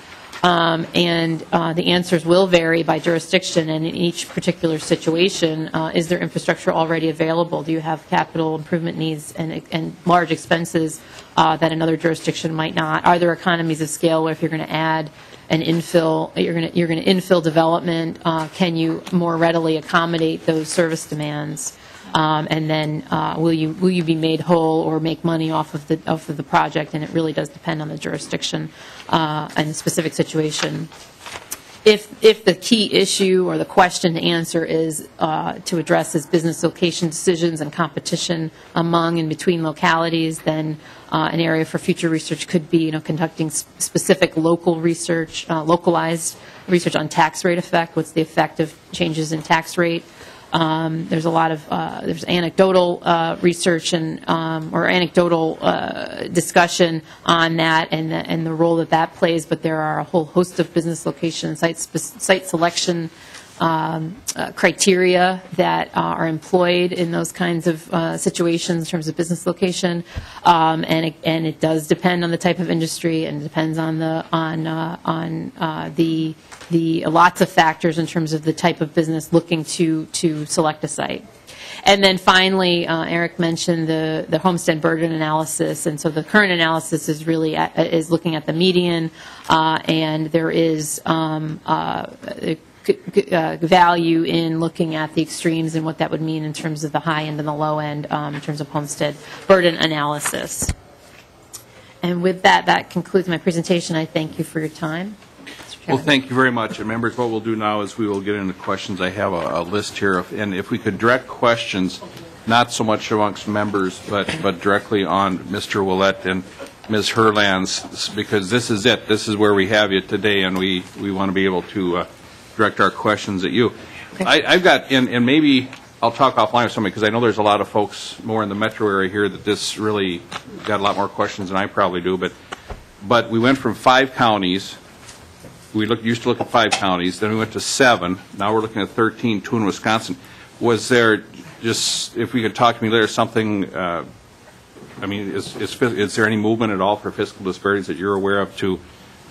Speaker 3: And the answers will vary by jurisdiction, and in each particular situation, is there infrastructure already available? Do you have capital improvement needs and large expenses that another jurisdiction might not? Are there economies of scale where if you're going to add an infill, you're going to infill development, can you more readily accommodate those service demands? And then will you be made whole or make money off of the project? And it really does depend on the jurisdiction and the specific situation. If the key issue or the question to answer is to address is business location decisions and competition among and between localities, then an area for future research could be conducting specific local research, localized research on tax rate effect. What's the effect of changes in tax rate? There's a lot of there's anecdotal research and or anecdotal discussion on that and the role that plays. But there are a whole host of business location site selection criteria that are employed in those kinds of situations in terms of business location, and it does depend on the type of industry, and it depends on the lots of factors in terms of the type of business looking to select a site. And then finally, Eric mentioned the homestead burden analysis, and so the current analysis is really is looking at the median, and there is value in looking at the extremes and what that would mean in terms of the high end and the low end in terms of homestead burden analysis. And with that, that concludes my presentation. I thank you for your time.
Speaker 1: Well, thank you very much. And members, what we'll do now is we will get into questions. I have a list here, and if we could direct questions, not so much amongst members, but directly on Mr. Willett and Ms. Herlands, because this is it. This is where we have you today, and we want to be able to direct our questions at you. Okay. I've got, and maybe I'll talk offline with somebody, because I know there's a lot of folks more in the metro area here that this really got a lot more questions than I probably do, but we went from 5 counties. We used to look at 5 counties, then we went to 7. Now we're looking at 13, 2 in Wisconsin. Was there just, if we could talk to me later, something, I mean, is there any movement at all for fiscal disparities that you're aware of to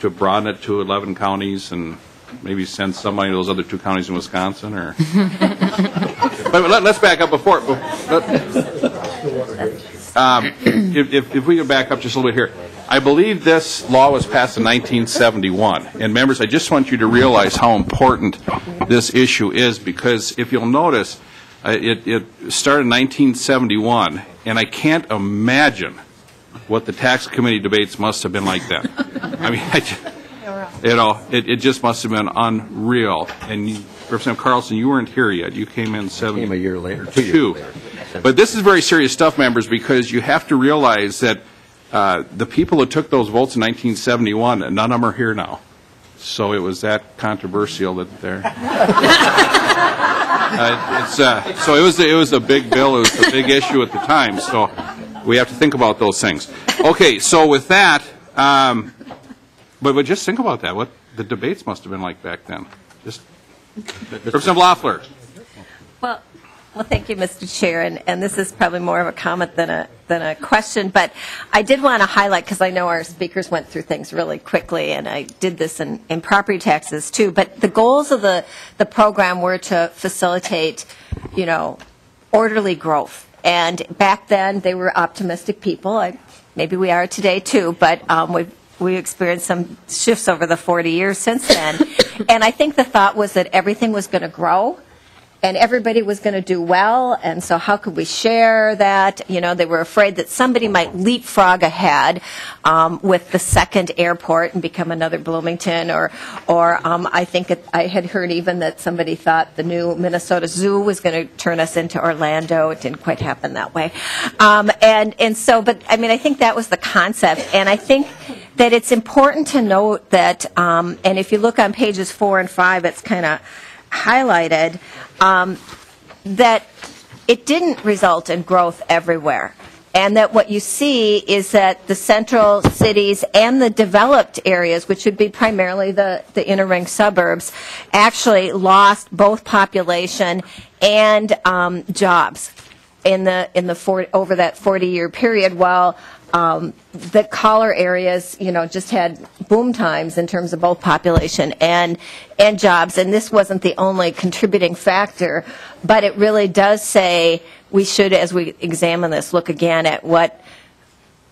Speaker 1: broaden it to 11 counties and maybe send somebody to those other 2 counties in Wisconsin? Or but let's back up before. If we could back up just a little bit here. I believe this law was passed in 1971. And members, I just want you to realize how important this issue is, because if you'll notice, it started in 1971, and I can't imagine what the tax committee debates must have been like then. I mean, it just must have been unreal. And Representative Carlson, you weren't here yet. You came in 70.
Speaker 4: Came a year later, 2 years later.
Speaker 1: But this is very serious stuff, members, because you have to realize that the people who took those votes in 1971, none of them are here now. So it was that controversial that they're. So it was a big bill. It was a big issue at the time. So we have to think about those things. Okay, so with that, but just think about that. What the debates must have been like back then. Just Representative Loeffler.
Speaker 5: Well, thank you, Mr. Chair, and this is probably more of a comment than a question, but I did want to highlight, because I know our speakers went through things really quickly, and I did this in property taxes too, but the goals of the program were to facilitate, orderly growth. And back then, they were optimistic people. Maybe we are today too, but we experienced some shifts over the 40 years since then. And I think the thought was that everything was going to grow, and everybody was going to do well, and so how could we share that? They were afraid that somebody might leapfrog ahead with the second airport and become another Bloomington, or I think I had heard even that somebody thought the new Minnesota Zoo was going to turn us into Orlando. It didn't quite happen that way. And so, but I mean, I think that was the concept, and I think that it's important to note that, and if you look on pages 4 and 5, it's kind of highlighted, that it didn't result in growth everywhere. And that what you see is that the central cities and the developed areas, which would be primarily the inner ring suburbs, actually lost both population and jobs over that 40-year period, while the collar areas, just had boom times in terms of both population and jobs. And this wasn't the only contributing factor, but it really does say we should, as we examine this, look again at what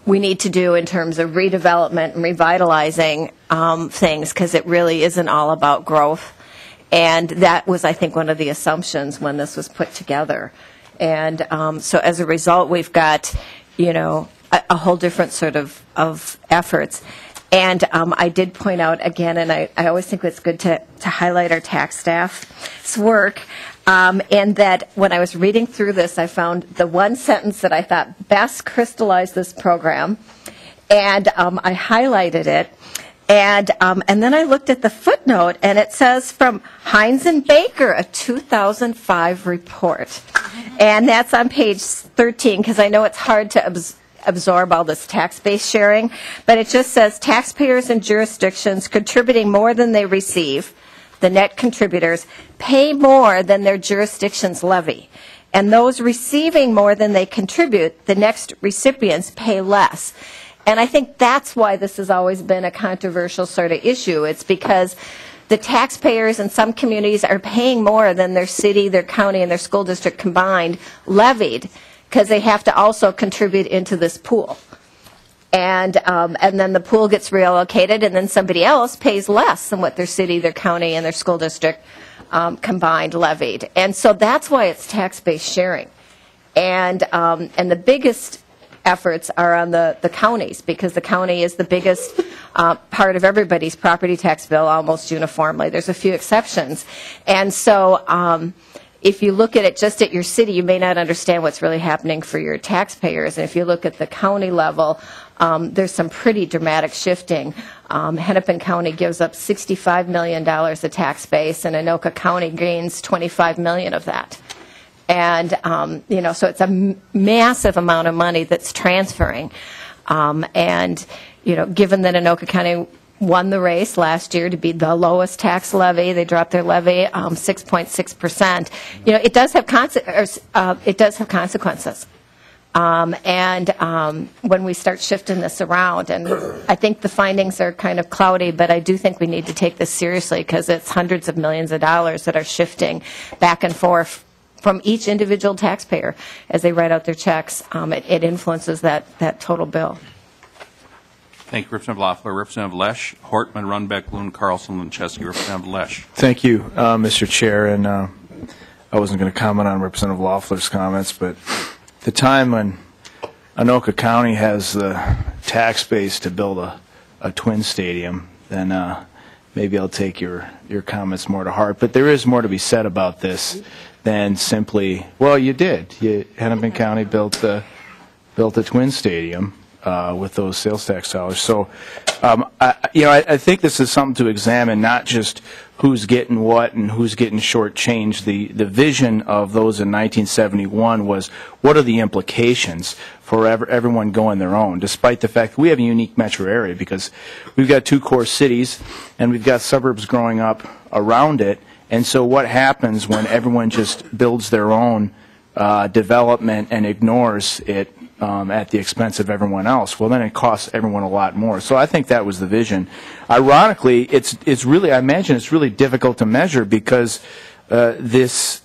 Speaker 5: we need to do in terms of redevelopment and revitalizing things, because it really isn't all about growth. And that was, I think, one of the assumptions when this was put together. And so as a result, we've got, a whole different sort of efforts. And I did point out again, and I always think it's good to highlight our tax staff's work, and that when I was reading through this, I found the one sentence that I thought best crystallized this program, and I highlighted it. And then I looked at the footnote, and it says from Hines and Baker, a 2005 report. And that's on page 13, because I know it's hard to absorb all this tax-based sharing, but it just says taxpayers and jurisdictions contributing more than they receive the net contributors, pay more than their jurisdiction's levy. And those receiving more than they contribute, the next recipients pay less. And I think that's why this has always been a controversial sort of issue. It's because the taxpayers in some communities are paying more than their city, their county, and their school district combined levied, because they have to also contribute into this pool. And then the pool gets reallocated, and then somebody else pays less than what their city, their county, and their school district combined levied. And so that's why it's tax-based sharing. And the biggest efforts are on the counties, because the county is the biggest part of everybody's property tax bill almost uniformly. There's a few exceptions. And so if you look at it just at your city, you may not understand what's really happening for your taxpayers. And if you look at the county level, there's some pretty dramatic shifting. Hennepin County gives up $65 million of tax base, and Anoka County gains $25 million of that. And, so it's a massive amount of money that's transferring. And, given that Anoka County won the race last year to be the lowest tax levy, they dropped their levy 6.6%. It does have consequences. When we start shifting this around, and I think the findings are kind of cloudy, but I do think we need to take this seriously, because it's hundreds of millions of dollars that are shifting back and forth from each individual taxpayer as they write out their checks. It influences that total bill.
Speaker 1: Thank you, Representative Loeffler. Representative Lesch, Hortman, Runbeck, Loon, Carlson, and Chesky. Representative Lesch.
Speaker 4: Thank you, Mr. Chair. And I wasn't going to comment on Representative Loeffler's comments, but the time when Anoka County has the tax base to build a twin stadium, then maybe I'll take your comments more to heart. But there is more to be said about this than simply, well, you did. Hennepin County built a twin stadium with those sales tax dollars. So, I think this is something to examine, not just who's getting what and who's getting shortchanged. The vision of those in 1971 was, what are the implications for everyone going their own, despite the fact that we have a unique metro area, because we've got two core cities and we've got suburbs growing up around it. And so what happens when everyone just builds their own development and ignores it at the expense of everyone else? Well, then it costs everyone a lot more. So I think that was the vision. Ironically, it's really, I imagine it's really difficult to measure, because this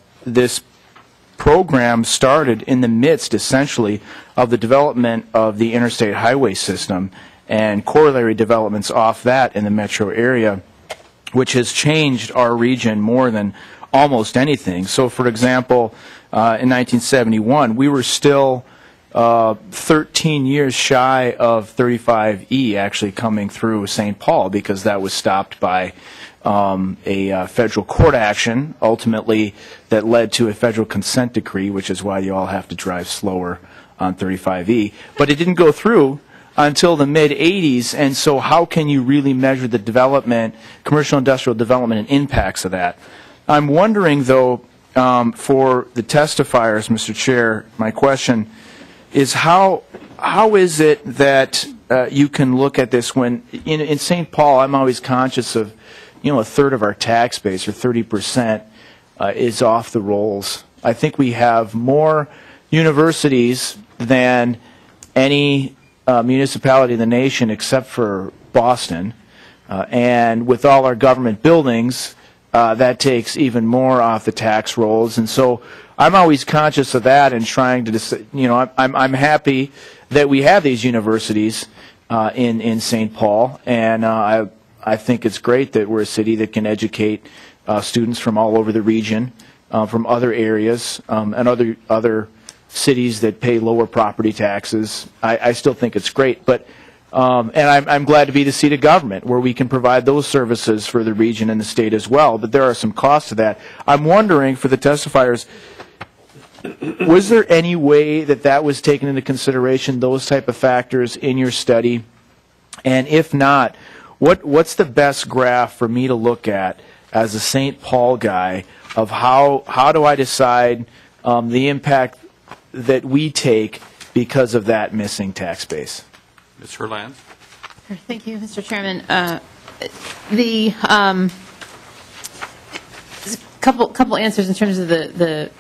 Speaker 4: program started in the midst, essentially, of the development of the interstate highway system and corollary developments off that in the metro area, which has changed our region more than almost anything. So, for example, in 1971, we were still 13 years shy of 35E actually coming through St. Paul, because that was stopped by a federal court action, ultimately, that led to a federal consent decree, which is why you all have to drive slower on 35E. But it didn't go through until the mid-'80s, and so how can you really measure the development, commercial industrial development, and impacts of that? I'm wondering, though, for the testifiers, Mr. Chair, my question is how is it that you can look at this when, in St. Paul, I'm always conscious of, a third of our tax base, or 30%, is off the rolls. I think we have more universities than any municipality in the nation except for Boston. And with all our government buildings, that takes even more off the tax rolls. And so I'm always conscious of that and trying to, I'm happy that we have these universities in St. Paul. And I think it's great that we're a city that can educate students from all over the region, from other areas, and other cities that pay lower property taxes. I still think it's great. But and I'm glad to be the seat of government where we can provide those services for the region and the state as well. But there are some costs to that. I'm wondering, for the testifiers, was there any way that was taken into consideration, those type of factors in your study? And if not, what's the best graph for me to look at as a St. Paul guy of how do I decide the impact that we take because of that missing tax base?
Speaker 1: Ms. Herland.
Speaker 3: Thank you, Mr. Chairman. couple answers in terms of the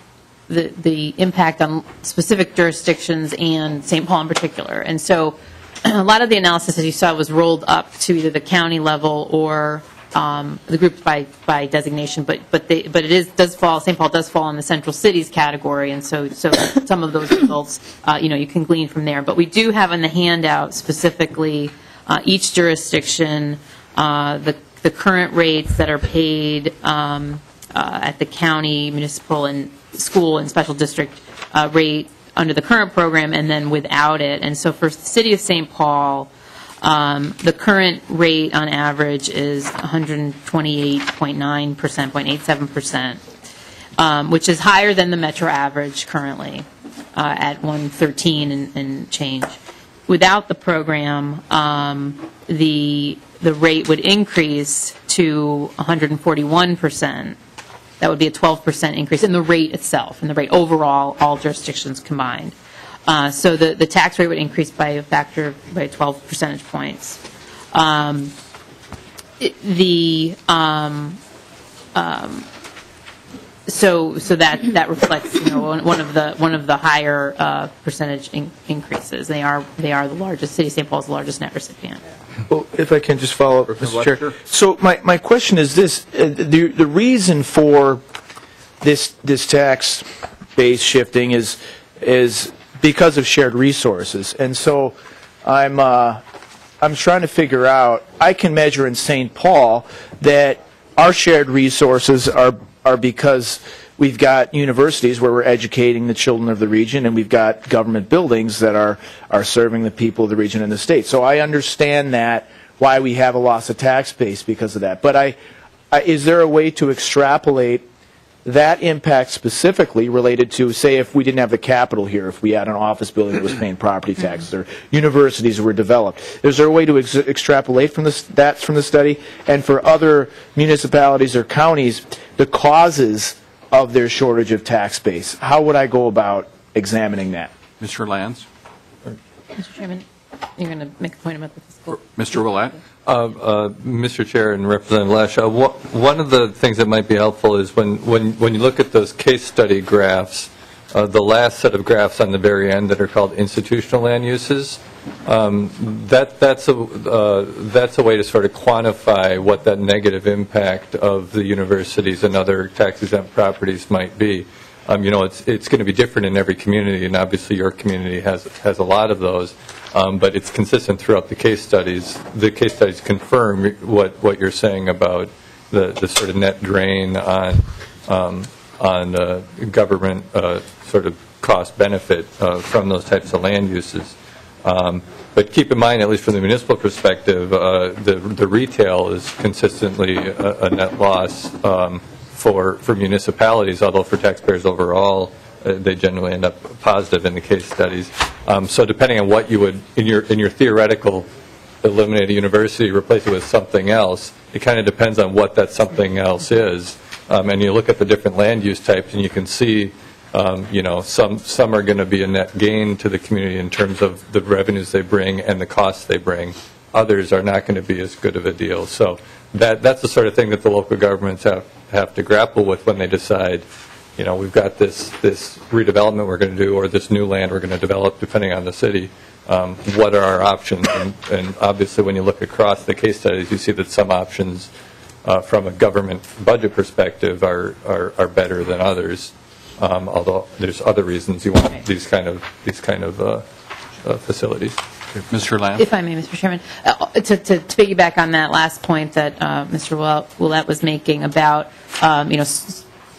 Speaker 3: impact on specific jurisdictions and St. Paul in particular. And so a lot of the analysis, as you saw, was rolled up to either the county level or the groups by designation, but does fall. St. Paul does fall in the central cities category, and so some of those results, you can glean from there. But we do have in the handout specifically each jurisdiction, the current rates that are paid at the county, municipal, and school and special district rate under the current program, and then without it. And so for the city of St. Paul, the current rate on average is 128.9%, 0.87%, which is higher than the metro average currently at 113 and change. Without the program, the rate would increase to 141%. That would be a 12% increase in the rate itself, in the rate overall, all jurisdictions combined. So the tax rate would increase by a factor by 12 percentage points. So that reflects, one of the higher percentage increases. They are the largest. City of St. Paul is the largest net recipient.
Speaker 4: Well, if I can just follow up, Mr. Chair.
Speaker 1: Sure.
Speaker 4: So my question is this: the reason for this tax base shifting is because of shared resources, and so I'm trying to figure out. I can measure in St. Paul that our shared resources are because we've got universities where we're educating the children of the region, and we've got government buildings that are serving the people of the region and the state. So I understand that, why we have a loss of tax base because of that. But is there a way to extrapolate that impact specifically related to, say, if we didn't have the Capitol here, if we had an office building that was paying property taxes, or universities that were developed? Is there a way to extrapolate from that from the study? And for other municipalities or counties, the causes of their shortage of tax base, how would I go about examining that?
Speaker 1: Mr. Lands?
Speaker 3: Mr. Chairman, you're going to make a point about the fiscal.
Speaker 1: Mr. Willett?
Speaker 2: Mr. Chair and Representative Lesh, one of the things that might be helpful is when you look at those case study graphs, the last set of graphs on the very end that are called institutional land uses, that's a way to sort of quantify what that negative impact of the universities and other tax-exempt properties might be. It's going to be different in every community, and obviously your community has a lot of those, but it's consistent throughout the case studies. The case studies confirm what you're saying about the sort of net drain on government sort of cost benefit from those types of land uses. But keep in mind, at least from the municipal perspective, the retail is consistently a net loss for municipalities, although for taxpayers overall, they generally end up positive in the case studies. So depending on what you would, in your theoretical, eliminate a university, replace it with something else, it kind of depends on what that something else is. And you look at the different land use types, and you can see, some are going to be a net gain to the community in terms of the revenues they bring and the costs they bring. Others are not going to be as good of a deal. So that's the sort of thing that the local governments have to grapple with when they decide, we've got this redevelopment we're going to do, or this new land we're going to develop, depending on the city. What are our options? And obviously, when you look across the case studies, you see that some options, from a government budget perspective, are better than others. Although there's other reasons you want these kind of facilities.
Speaker 1: Mr. Lamb?
Speaker 3: If I may, Mr. Chairman, to piggyback on that last point that Mr. Willett was making about,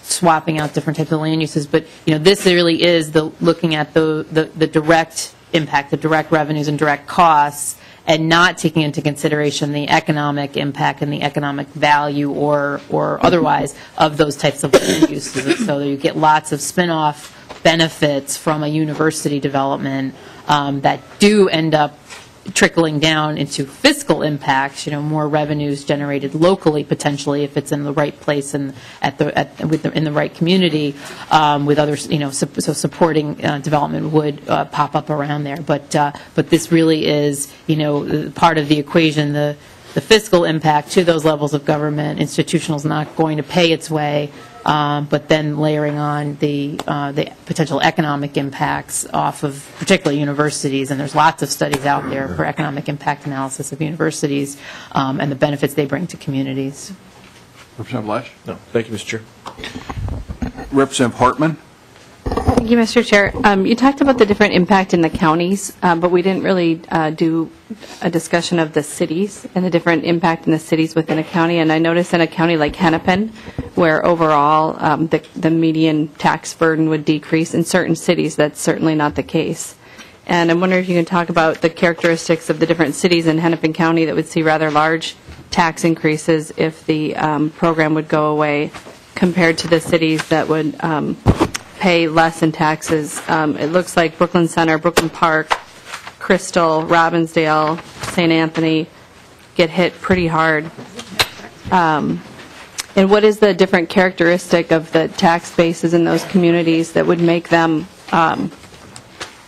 Speaker 3: swapping out different types of land uses, but, this really is looking at the direct impact, the direct revenues and direct costs, and not taking into consideration the economic impact and the economic value or otherwise of those types of land uses. And so you get lots of spin-off benefits from a university development that do end up trickling down into fiscal impacts, more revenues generated locally potentially if it's in the right place and in the right community, with others, so supporting development would pop up around there. But this really is, part of the equation. The the fiscal impact to those levels of government. Institutional is not going to pay its way, but then layering on the potential economic impacts off of particularly universities, and there's lots of studies out there for economic impact analysis of universities and the benefits they bring to communities.
Speaker 1: Representative Lesh?
Speaker 4: No, thank you, Mr. Chair.
Speaker 1: Representative Portman?
Speaker 6: Thank you, Mr. Chair. You talked about the different impact in the counties, but we didn't really do a discussion of the cities and the different impact in the cities within a county. And I noticed in a county like Hennepin, where overall the median tax burden would decrease, in certain cities that's certainly not the case. And I'm wondering if you can talk about the characteristics of the different cities in Hennepin County that would see rather large tax increases if the program would go away compared to the cities that would pay less in taxes. It looks like Brooklyn Center, Brooklyn Park, Crystal, Robbinsdale, St. Anthony get hit pretty hard. And what is the different characteristic of the tax bases in those communities that would make them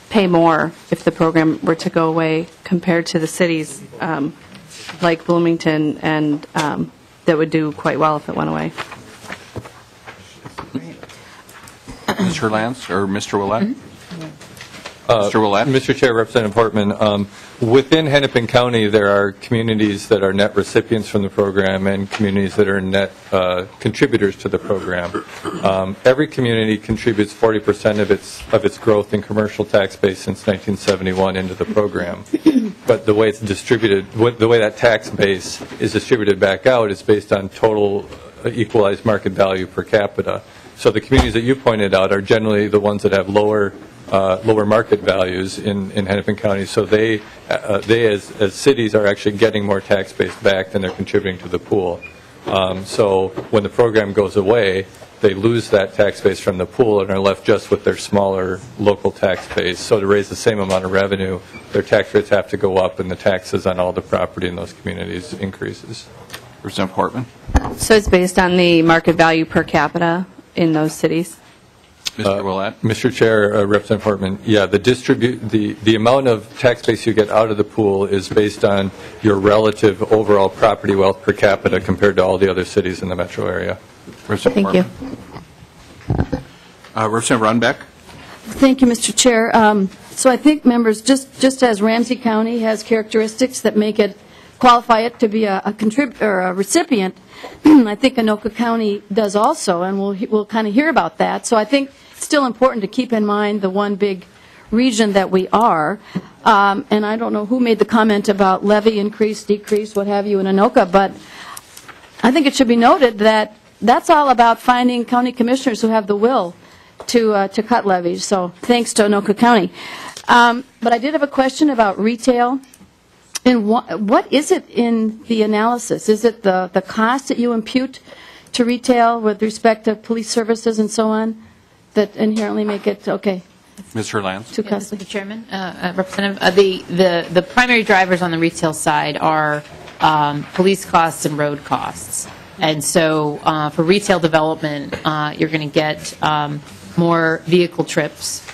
Speaker 6: pay more if the program were to go away compared to the cities like Bloomington and that would do quite well if it went away?
Speaker 1: Mr. Lance or Mr. Willett? Mr. Willett?
Speaker 2: Mr. Chair, Representative Portman, within Hennepin County, there are communities that are net recipients from the program and communities that are net contributors to the program. Every community contributes 40% of its growth in commercial tax base since 1971 into the program. But the way it's distributed, the way that tax base is distributed back out is based on total equalized market value per capita. So the communities that you pointed out are generally the ones that have lower market values in Hennepin County. So they as cities are actually getting more tax base back than they're contributing to the pool. So when the program goes away, they lose that tax base from the pool and are left just with their smaller local tax base. So to raise the same amount of revenue, their tax rates have to go up, and the taxes on all the property in those communities increases.
Speaker 1: Representative Portman?
Speaker 6: So it's based on the market value per capita in those cities?
Speaker 1: Mr. Willett?
Speaker 2: Mr. Chair, Representative Portman, yeah, the amount of tax base you get out of the pool is based on your relative overall property wealth per capita compared to all the other cities in the metro area.
Speaker 6: Thank you.
Speaker 1: Representative Runbeck?
Speaker 7: Thank you, Mr. Chair. So I think, members, just as Ramsey County has characteristics that make it qualify it to be a contributor or a recipient, I think Anoka County does also, and we'll kind of hear about that. So I think it's still important to keep in mind the one big region that we are. And I don't know who made the comment about levy increase, decrease, what have you in Anoka, but I think it should be noted that that's all about finding county commissioners who have the will to cut levies. So thanks to Anoka County. But I did have a question about retail. And what is it in the analysis? Is it the cost that you impute to retail with respect to police services and so on that inherently make it, okay,
Speaker 1: Mr. Lance?
Speaker 7: too costly?
Speaker 3: Mr. Chairman, Representative, the primary drivers on the retail side are police costs and road costs. And so for retail development, you're going to get more vehicle trips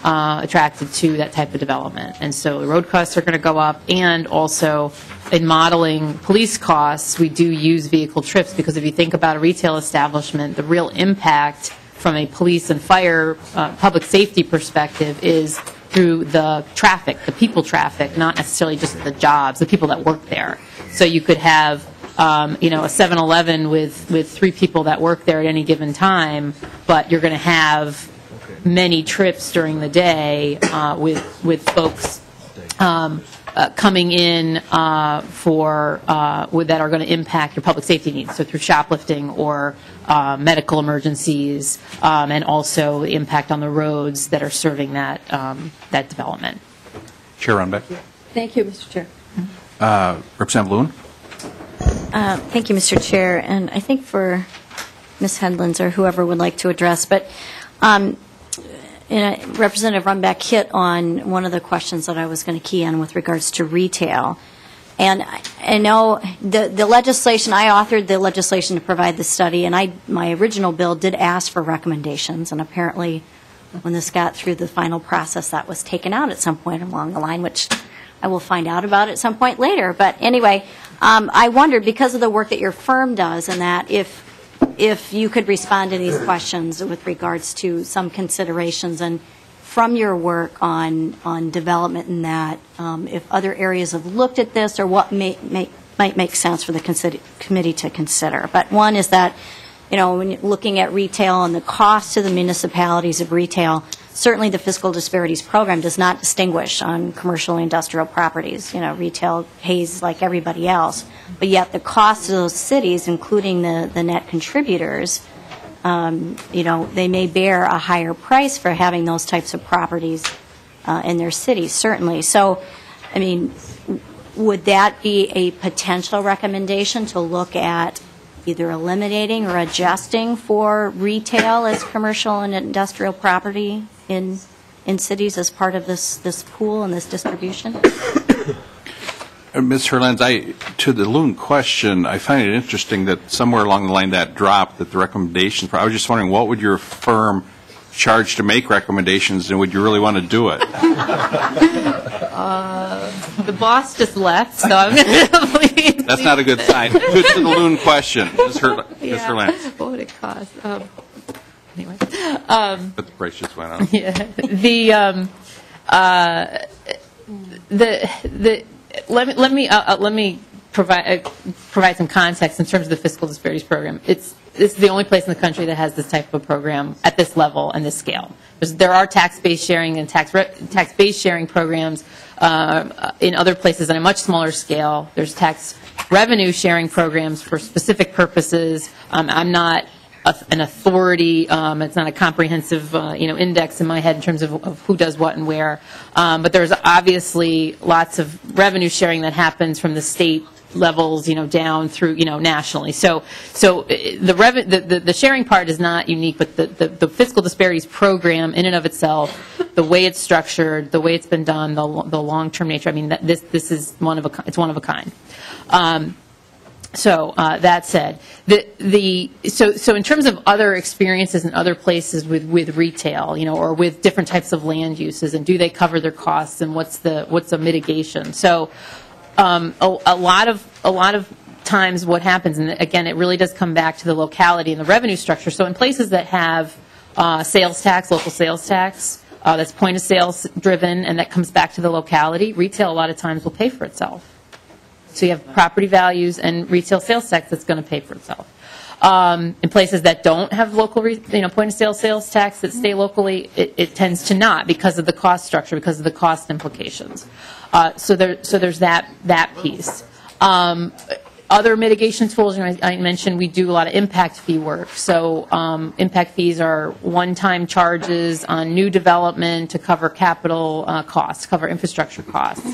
Speaker 3: attracted to that type of development. And so the road costs are going to go up, and also in modeling police costs, we do use vehicle trips, because if you think about a retail establishment, the real impact from a police and fire public safety perspective is through the traffic, the people traffic, not necessarily just the jobs, the people that work there. So you could have a 7-Eleven with 3 people that work there at any given time, but you're going to have many trips during the day with folks coming in that are going to impact your public safety needs, so through shoplifting or medical emergencies, and also the impact on the roads that are serving that development.
Speaker 1: Chair Runbeck?
Speaker 7: Thank you, Mr. Chair.
Speaker 1: Representative Lewin?
Speaker 8: Thank you, Mr. Chair. And I think for Ms. Hedlunds or whoever would like to address, but Representative Runbeck hit on one of the questions that I was going to key on with regards to retail. And I know the legislation, I authored the legislation to provide the study, and my original bill did ask for recommendations, and apparently when this got through the final process, that was taken out at some point along the line, which I will find out about at some point later. But anyway, I wondered, because of the work that your firm does, and that if you could respond to these questions with regards to some considerations, and from your work on development and that, if other areas have looked at this, or what might make sense for the committee to consider. But one is that, when you're looking at retail and the cost to the municipalities of retail, certainly the Fiscal Disparities Program does not distinguish on commercial and industrial properties. Retail pays like everybody else. But yet the cost to those cities, including the net contributors, they may bear a higher price for having those types of properties in their cities, certainly. So, would that be a potential recommendation to look at either eliminating or adjusting for retail as commercial and industrial property in cities as part of this pool and this distribution?
Speaker 1: Ms. Herlenz, to the loon question, I find it interesting that somewhere along the line that dropped, that the recommendation, I was just wondering, what would your firm charge to make recommendations, and would you really want to do it?
Speaker 3: The boss just left, so I'm going to leave.
Speaker 1: That's not a good sign. To the loon question, Ms. Herlenz.
Speaker 3: What would it cost? Anyway.
Speaker 1: But the price just went up.
Speaker 3: Yeah. Let me provide some context in terms of the Fiscal Disparities Program. It's the only place in the country that has this type of program at this level and this scale. There are tax-based sharing and tax-based sharing programs in other places on a much smaller scale. There's tax revenue sharing programs for specific purposes. I'm not an authority. It's not a comprehensive, index in my head in terms of who does what and where. But there's obviously lots of revenue sharing that happens from the state levels, down through, nationally. So the sharing part is not unique, but the Fiscal Disparities Program in and of itself, the way it's structured, the way it's been done, the long-term nature. This is one of a kind. That said, so in terms of other experiences in other places with retail, or with different types of land uses, and do they cover their costs, and what's the mitigation? So, a lot of times what happens, and again, it really does come back to the locality and the revenue structure. So, in places that have sales tax, local sales tax, that's point of sales driven, and that comes back to the locality, retail a lot of times will pay for itself. So you have property values and retail sales tax that's going to pay for itself. In places that don't have local, point of sales tax that stay locally, it tends to not because of the cost structure, because of the cost implications. So there's that piece. Other mitigation tools, I mentioned we do a lot of impact fee work. So impact fees are one-time charges on new development to cover capital costs, cover infrastructure costs.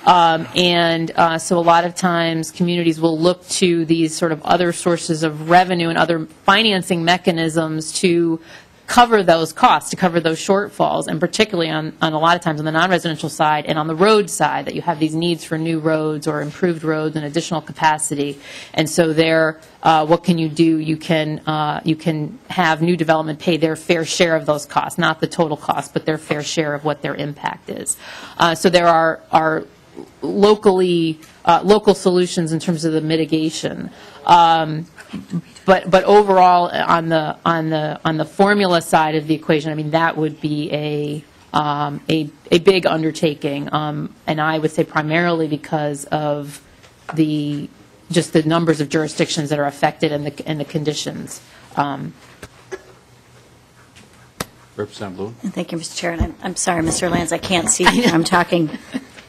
Speaker 3: So a lot of times communities will look to these sort of other sources of revenue and other financing mechanisms to cover those costs, to cover those shortfalls, and particularly on a lot of times on the non-residential side and on the road side, that you have these needs for new roads or improved roads and additional capacity. And so there, what can you do? You can have new development pay their fair share of those costs, not the total cost, but their fair share of what their impact is. So there are local solutions in terms of the mitigation. But overall, on the formula side of the equation, that would be a big undertaking, and I would say primarily because of just the numbers of jurisdictions that are affected and the conditions.
Speaker 1: Representative Lewin.
Speaker 8: Thank you, Mr. Chair. And I'm sorry, Mr. Lanz, I can't see you. I'm talking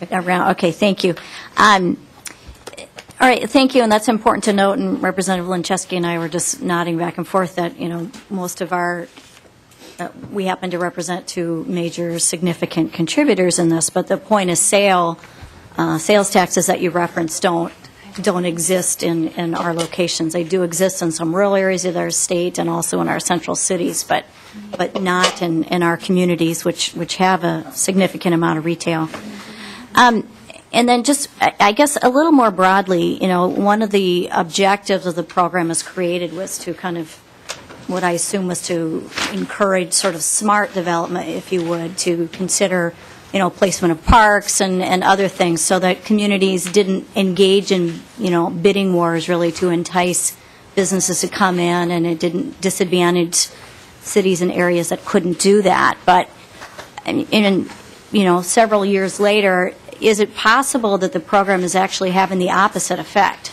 Speaker 8: around. Okay, thank you. All right, thank you, and that's important to note, and Representative Lincheski and I were just nodding back and forth that, most of our, we happen to represent two major significant contributors in this, but the point of sales taxes that you referenced don't exist in our locations. They do exist in some rural areas of our state and also in our central cities, but not in our communities, which have a significant amount of retail. And then just, I guess, a little more broadly, one of the objectives of the program as created was to kind of, what I assume was to encourage sort of smart development, if you would, to consider placement of parks and other things, so that communities didn't engage in, bidding wars really to entice businesses to come in, and it didn't disadvantage cities and areas that couldn't do that. But, several years later, is it possible that the program is actually having the opposite effect?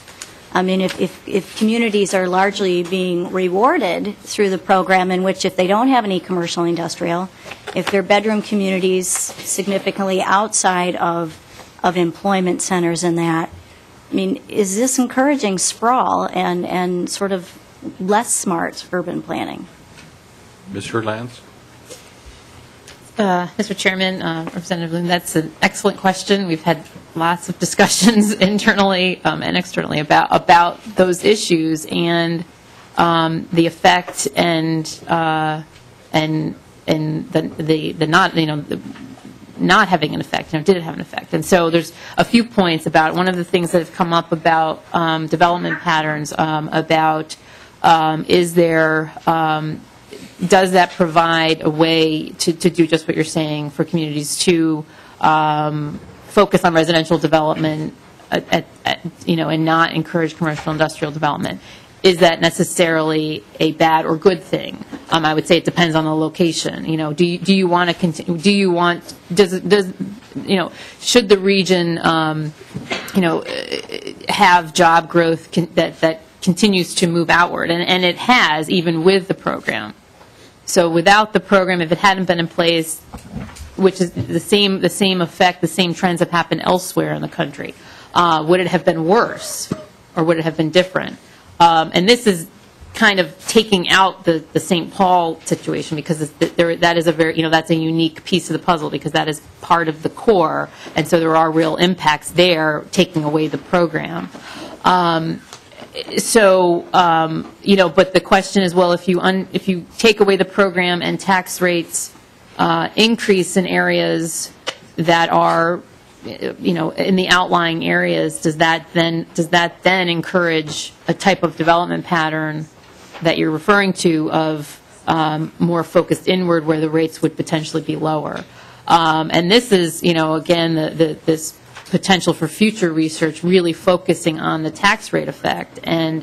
Speaker 8: I mean, if communities are largely being rewarded through the program, in which if they don't have any commercial industrial, if they're bedroom communities significantly outside of employment centers and that, I mean, is this encouraging sprawl and sort of less smart urban planning?
Speaker 1: Mr. Lance?
Speaker 3: Mr. Chairman, Representative Bloom, that's an excellent question. We've had lots of discussions internally and externally about those issues and the effect and the not having an effect. Did it have an effect? And so there's a few points about one of the things that have come up about development patterns about is there. Does that provide a way to do just what you're saying for communities to focus on residential development and not encourage commercial industrial development? Is that necessarily a bad or good thing? I would say it depends on the location. Do you want to continue? Do you want should the region have job growth that continues to move outward, and it has, even with the program. So without the program, if it hadn't been in place, which is the same effect, the same trends have happened elsewhere in the country, would it have been worse or would it have been different? And this is kind of taking out the St. Paul situation, because that is a very, that's a unique piece of the puzzle, because that is part of the core, and so there are real impacts there taking away the program. But the question is, well, if you take away the program and tax rates increase in areas that are, in the outlying areas, does that then encourage a type of development pattern that you're referring to of more focused inward, where the rates would potentially be lower? And this is, again, this potential for future research, really focusing on the tax rate effect, and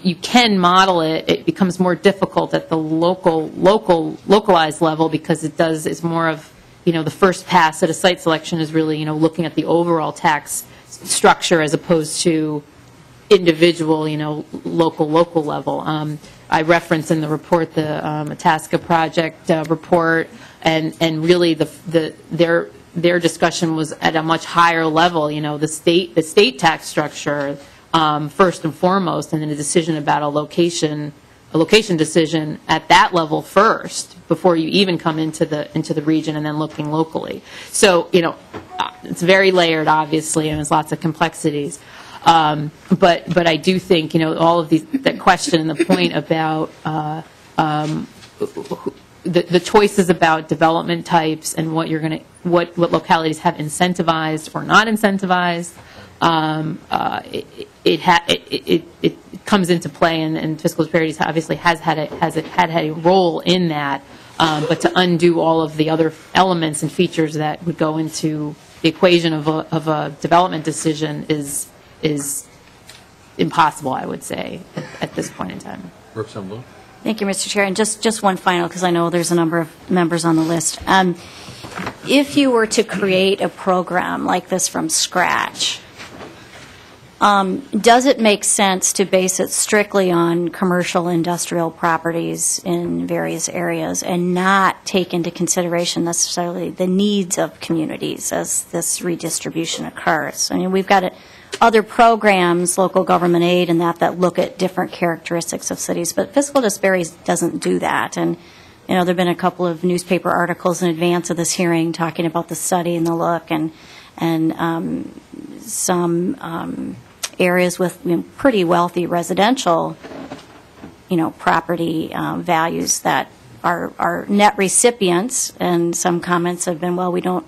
Speaker 3: you can model it. It becomes more difficult at the localized level, because it's more of, the first pass at a site selection is really, looking at the overall tax structure as opposed to individual, local level. I reference in the report the Itasca project report, and really their discussion was at a much higher level. The state tax structure first and foremost, and then a decision about a location decision at that level first, before you even come into the region, and then looking locally. So it's very layered, obviously, and there's lots of complexities. But I do think all of that question and the point about the choices about development types and what what localities have incentivized or not incentivized, it comes into play, and Fiscal Disparities obviously had a role in that. But to undo all of the other elements and features that would go into the equation of a development decision is impossible, I would say, at this point in time.
Speaker 1: Representative Bloom?
Speaker 8: Thank you, Mr. Chair. And just one final, because I know there's a number of members on the list. If you were to create a program like this from scratch, does it make sense to base it strictly on commercial industrial properties in various areas and not take into consideration necessarily the needs of communities as this redistribution occurs? I mean, we've got other programs, local government aid, and that look at different characteristics of cities, but Fiscal Disparities doesn't do that. And there have been a couple of newspaper articles in advance of this hearing talking about the study and the look, and some areas with pretty wealthy residential, property values that are net recipients. And some comments have been, well, we don't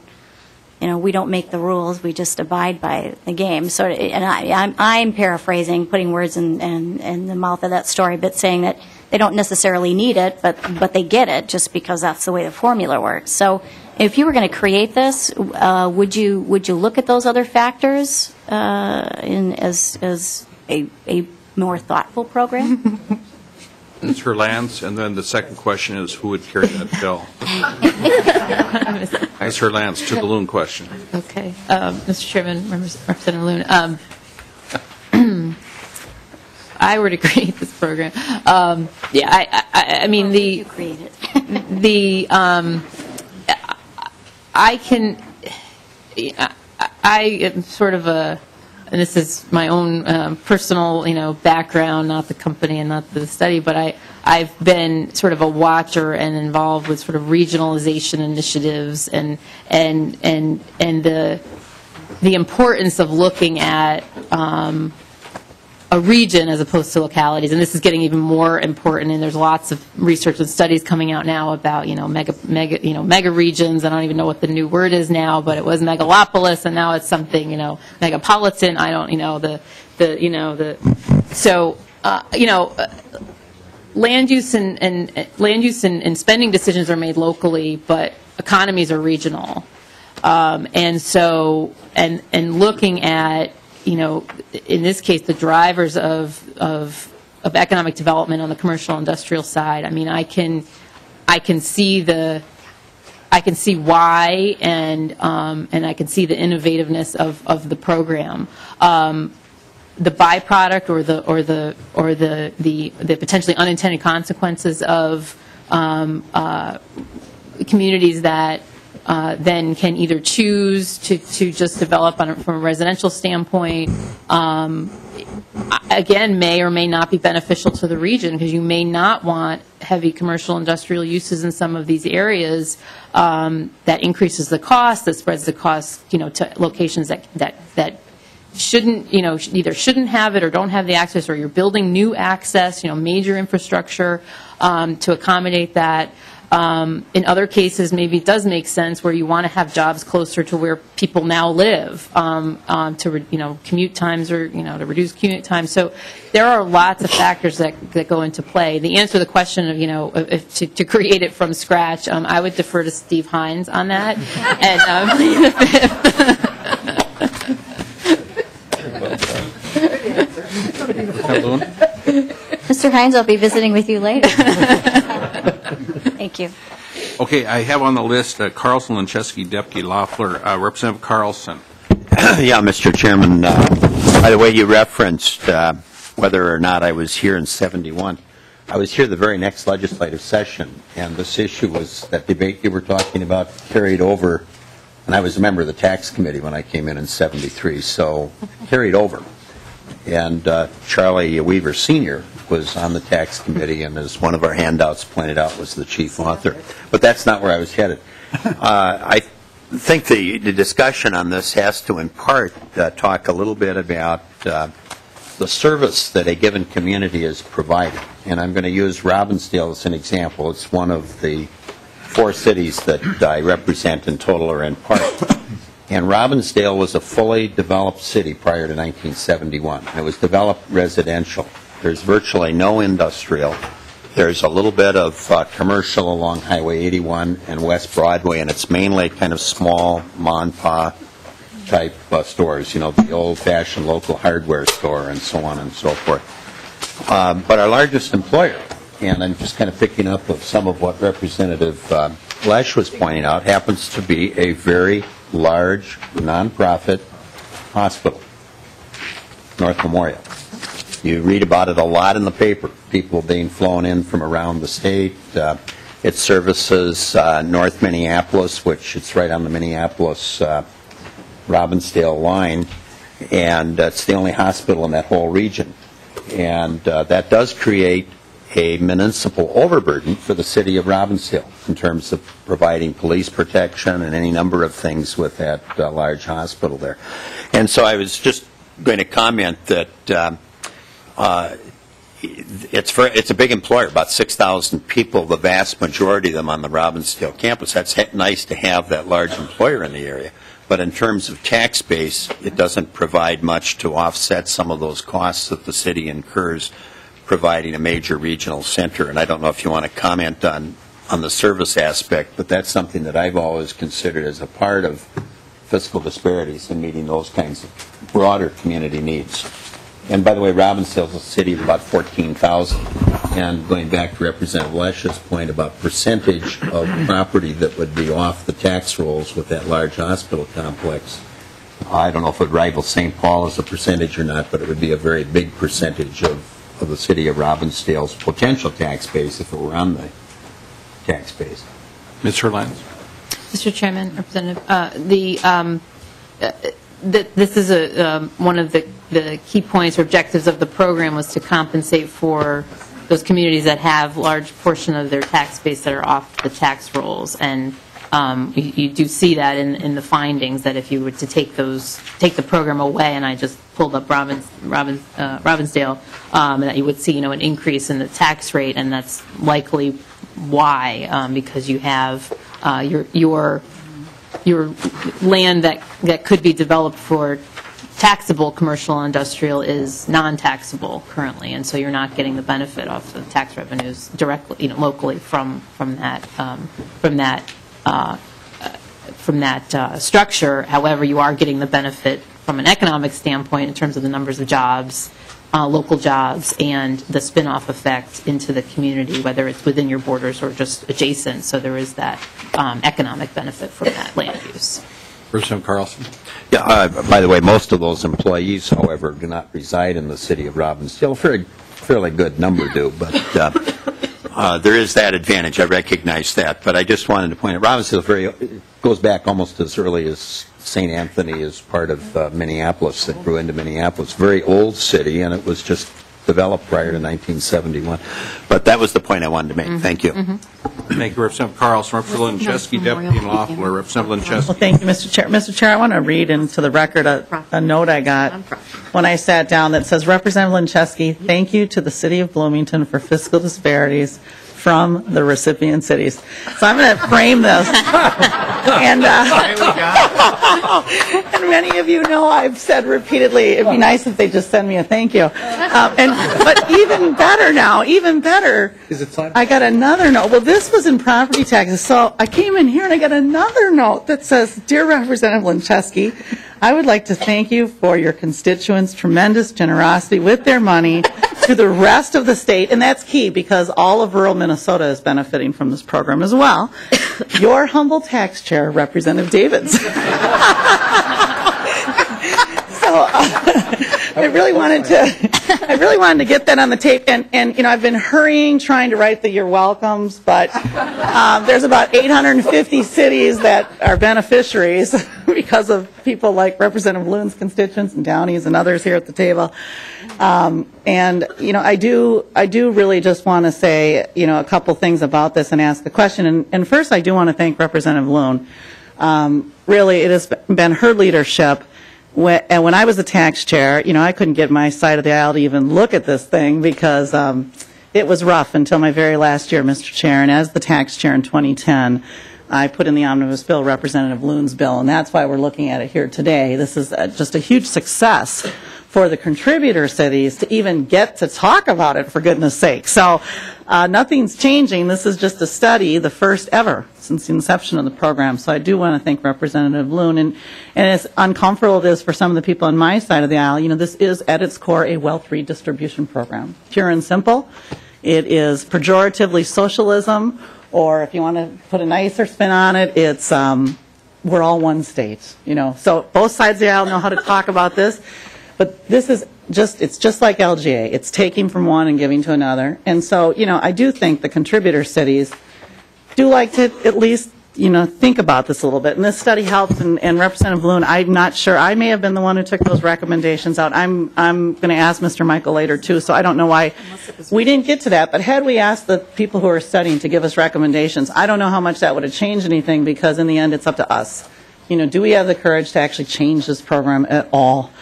Speaker 8: make the rules, we just abide by the game. So, and I'm paraphrasing, putting words in the mouth of that story, but saying that they don't necessarily need it, but they get it just because that's the way the formula works. So if you were going to create this, would you look at those other factors as a more thoughtful program?
Speaker 1: Mr. Lance, and then the second question is who would carry that bill? Mr. Lance, to the Loon question.
Speaker 3: Okay. Mr. Chairman, Representative Loon, I were to create this program. I mean,
Speaker 8: You create it.
Speaker 3: I am sort of and this is my own personal, background, not the company and not the study, but I've been sort of a watcher and involved with sort of regionalization initiatives and the importance of looking at a region as opposed to localities, and this is getting even more important. And there's lots of research and studies coming out now about mega regions. I don't even know what the new word is now, but it was megalopolis, and now it's something megapolitan. I don't land use and spending decisions are made locally, but economies are regional, and looking at in this case, the drivers of economic development on the commercial industrial side. I mean, I can see why, and I can see the innovativeness of the program. The byproduct or the potentially unintended consequences of communities that then can either choose to just develop from a residential standpoint, again, may or may not be beneficial to the region, because you may not want heavy commercial industrial uses in some of these areas that increases the cost, that spreads the cost, to locations that shouldn't, either shouldn't have it or don't have the access, or you're building new access, major infrastructure to accommodate that. In other cases, maybe it does make sense where you want to have jobs closer to where people now live, to commute times or to reduce commute times. So there are lots of factors that go into play. The answer to the question of if to create it from scratch, I would defer to Steve Hines on that.
Speaker 8: Mr. Hines, I'll be visiting with you later. Thank you.
Speaker 1: Okay, I have on the list Carlson, Linchesky, Deputy Loeffler. Representative Carlson.
Speaker 9: Yeah, Mr. Chairman. By the way, you referenced whether or not I was here in '71. I was here the very next legislative session, and this issue was, that debate you were talking about, carried over, and I was a member of the tax committee when I came in '73, so carried over. And Charlie Weaver Sr. was on the tax committee, and as one of our handouts pointed out, was the chief author. But that's not where I was headed. I think the discussion on this has to, in part, talk a little bit about the service that a given community is providing. And I'm going to use Robbinsdale as an example. It's one of the 4 cities that I represent in total or in part. And Robbinsdale was a fully developed city prior to 1971. It was developed residential. There's virtually no industrial. There's a little bit of commercial along Highway 81 and West Broadway, and it's mainly kind of small ma-and-pa type stores, the old-fashioned local hardware store and so on and so forth. But our largest employer, and I'm just kind of picking up of some of what Representative Lesch was pointing out, happens to be a very large nonprofit hospital, North Memorial. You read about it a lot in the paper, people being flown in from around the state. It services North Minneapolis, which it's right on the Minneapolis-Robbinsdale line, and it's the only hospital in that whole region. And that does create a municipal overburden for the city of Robbinsdale in terms of providing police protection and any number of things with that large hospital there. And so I was just going to comment that it's a big employer, about 6,000 people, the vast majority of them on the Robbinsdale campus. That's nice to have that large employer in the area. But in terms of tax base, it doesn't provide much to offset some of those costs that the city incurs providing a major regional center. And I don't know if you want to comment on the service aspect, but that's something that I've always considered as a part of fiscal disparities and meeting those kinds of broader community needs. And by the way, Robbinsdale's a city of about 14,000. And going back to Representative Lesch's point about percentage of property that would be off the tax rolls with that large hospital complex, I don't know if it would rival St. Paul as a percentage or not, but it would be a very big percentage of the city of Robbinsdale's potential tax base if it were on the tax base.
Speaker 1: Ms. Herlans?
Speaker 3: Mr. Chairman, Representative, this is one of the key points or objectives of the program was to compensate for those communities that have large portion of their tax base that are off the tax rolls. And you do see that in the findings that if you were to take the program away, and I just pulled up Robbinsdale, that you would see an increase in the tax rate, and that's likely why, because you have your land that could be developed for taxable commercial and industrial is non-taxable currently, and so you're not getting the benefit of the tax revenues directly, locally from that structure. However, you are getting the benefit from an economic standpoint in terms of the numbers of jobs, local jobs, and the spin-off effect into the community, whether it's within your borders or just adjacent. So there is that economic benefit from that land use.
Speaker 1: Representative Carlson?
Speaker 9: Yeah, by the way, most of those employees, however, do not reside in the city of Robbinsdale. A fairly good number do, but there is that advantage. I recognize that. But I just wanted to point out, Robbinsdale goes back almost as early as St. Anthony is part of Minneapolis that grew into Minneapolis. Very old city, and it was just developed prior to 1971. But that was the point I wanted to make. Thank you.
Speaker 1: Thank you, Representative Carlson. Representative Lincheski, Deputy and Lawful. Representative Lincheski.
Speaker 10: Well, thank you, Mr. Chair. Mr. Chair, I want to read into the record a note I got when I sat down that says, Representative Lincheski, thank you to the City of Bloomington for fiscal disparities from the recipient cities. So I'm going to frame this. And many of you know I've said repeatedly, it'd be nice if they just send me a thank you. But even better now, even better, I got another note. Well, this was in property taxes. So I came in here and I got another note that says, Dear Representative Lincheski, I would like to thank you for your constituents' tremendous generosity with their money to the rest of the state, and that's key because all of rural Minnesota is benefiting from this program as well. Your humble tax chair, Representative Davids. So I really wanted to get that on the tape, and I've been hurrying trying to write the you're welcomes, but there's about 850 cities that are beneficiaries because of people like Representative Loon's constituents and Downey's and others here at the table. And I do really just want to say a couple things about this and ask a question. And first, I do want to thank Representative Loon. Really, it has been her leadership. And when I was the tax chair, I couldn't get my side of the aisle to even look at this thing because it was rough until my very last year, Mr. Chair. And as the tax chair in 2010, I put in the omnibus bill, Representative Loon's bill, and that's why we're looking at it here today. This is just a huge success for the contributor cities to even get to talk about it, for goodness sake. So nothing's changing. This is just a study, the first ever since the inception of the program. So I do want to thank Representative Loon. And as uncomfortable it is for some of the people on my side of the aisle, this is at its core a wealth redistribution program. Pure and simple. It is pejoratively socialism, or if you want to put a nicer spin on it, it's we're all one state. So both sides of the aisle know how to talk about this. But this is it's just like LGA. It's taking from one and giving to another. And so, I do think the contributor cities do like to at least, think about this a little bit. And this study helps. And Representative Loon, I'm not sure. I may have been the one who took those recommendations out. I'm going to ask Mr. Michael later, too. So I don't know why we didn't get to that. But had we asked the people who are studying to give us recommendations, I don't know how much that would have changed anything because in the end, it's up to us. Do we have the courage to actually change this program at all?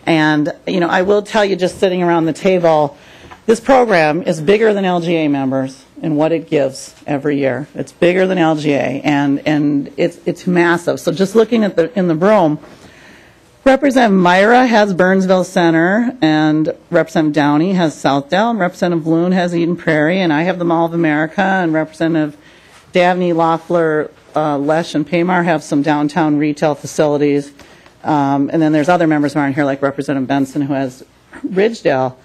Speaker 10: And, I will tell you, just sitting around the table, this program is bigger than LGA members in what it gives every year. It's bigger than LGA, and it's massive. So just looking at in the room, Representative Myra has Burnsville Center, and Representative Downey has Southdale, and Representative Loon has Eden Prairie, and I have the Mall of America, and Representative Davney, Loeffler, Lesh, and Paymar have some downtown retail facilities. And then there's other members who aren't here, like Representative Benson, who has Ridgedale.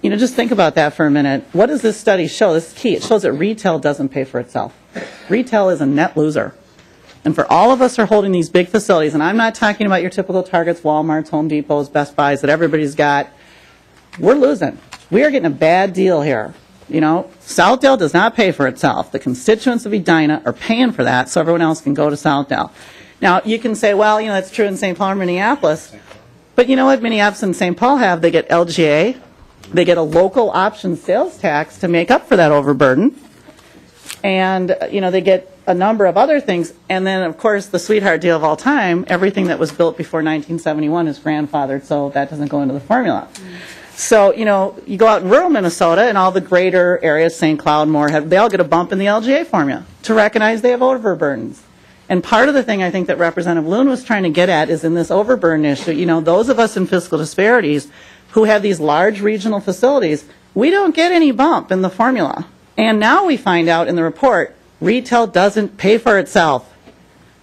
Speaker 10: Just think about that for a minute. What does this study show? This is key. It shows that retail doesn't pay for itself. Retail is a net loser. And for all of us who are holding these big facilities, and I'm not talking about your typical Targets, Walmarts, Home Depots, Best Buys that everybody's got, we're losing. We are getting a bad deal here. Southdale does not pay for itself. The constituents of Edina are paying for that so everyone else can go to Southdale. Now, you can say, well, that's true in St. Paul or Minneapolis. But you know what Minneapolis and St. Paul have? They get LGA. They get a local option sales tax to make up for that overburden. And, they get a number of other things. And then, of course, the sweetheart deal of all time, everything that was built before 1971 is grandfathered, so that doesn't go into the formula. So, you go out in rural Minnesota and all the greater areas, St. Cloud, Moorhead, they all get a bump in the LGA formula to recognize they have overburdens. And part of the thing I think that Representative Loon was trying to get at is in this overburden issue, those of us in fiscal disparities who have these large regional facilities, we don't get any bump in the formula. And now we find out in the report, retail doesn't pay for itself.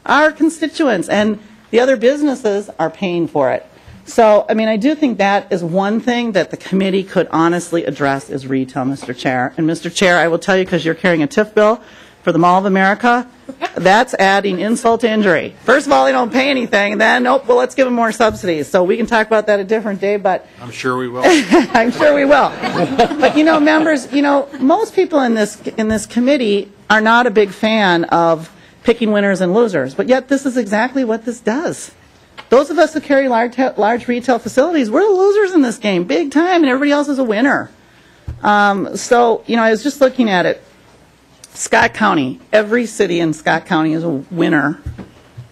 Speaker 10: Our constituents and the other businesses are paying for it. So, I do think that is one thing that the committee could honestly address is retail, Mr. Chair. And Mr. Chair, I will tell you, because you're carrying a TIF bill for the Mall of America, that's adding insult to injury. First of all, they don't pay anything, and then, let's give them more subsidies. So we can talk about that a different day, but...
Speaker 1: I'm sure we will.
Speaker 10: I'm sure we will. But, members, most people in this committee are not a big fan of picking winners and losers, but yet this is exactly what this does. Those of us who carry large retail facilities, we're the losers in this game, big time, and everybody else is a winner. I was just looking at it. Scott County, every city in Scott County is a winner.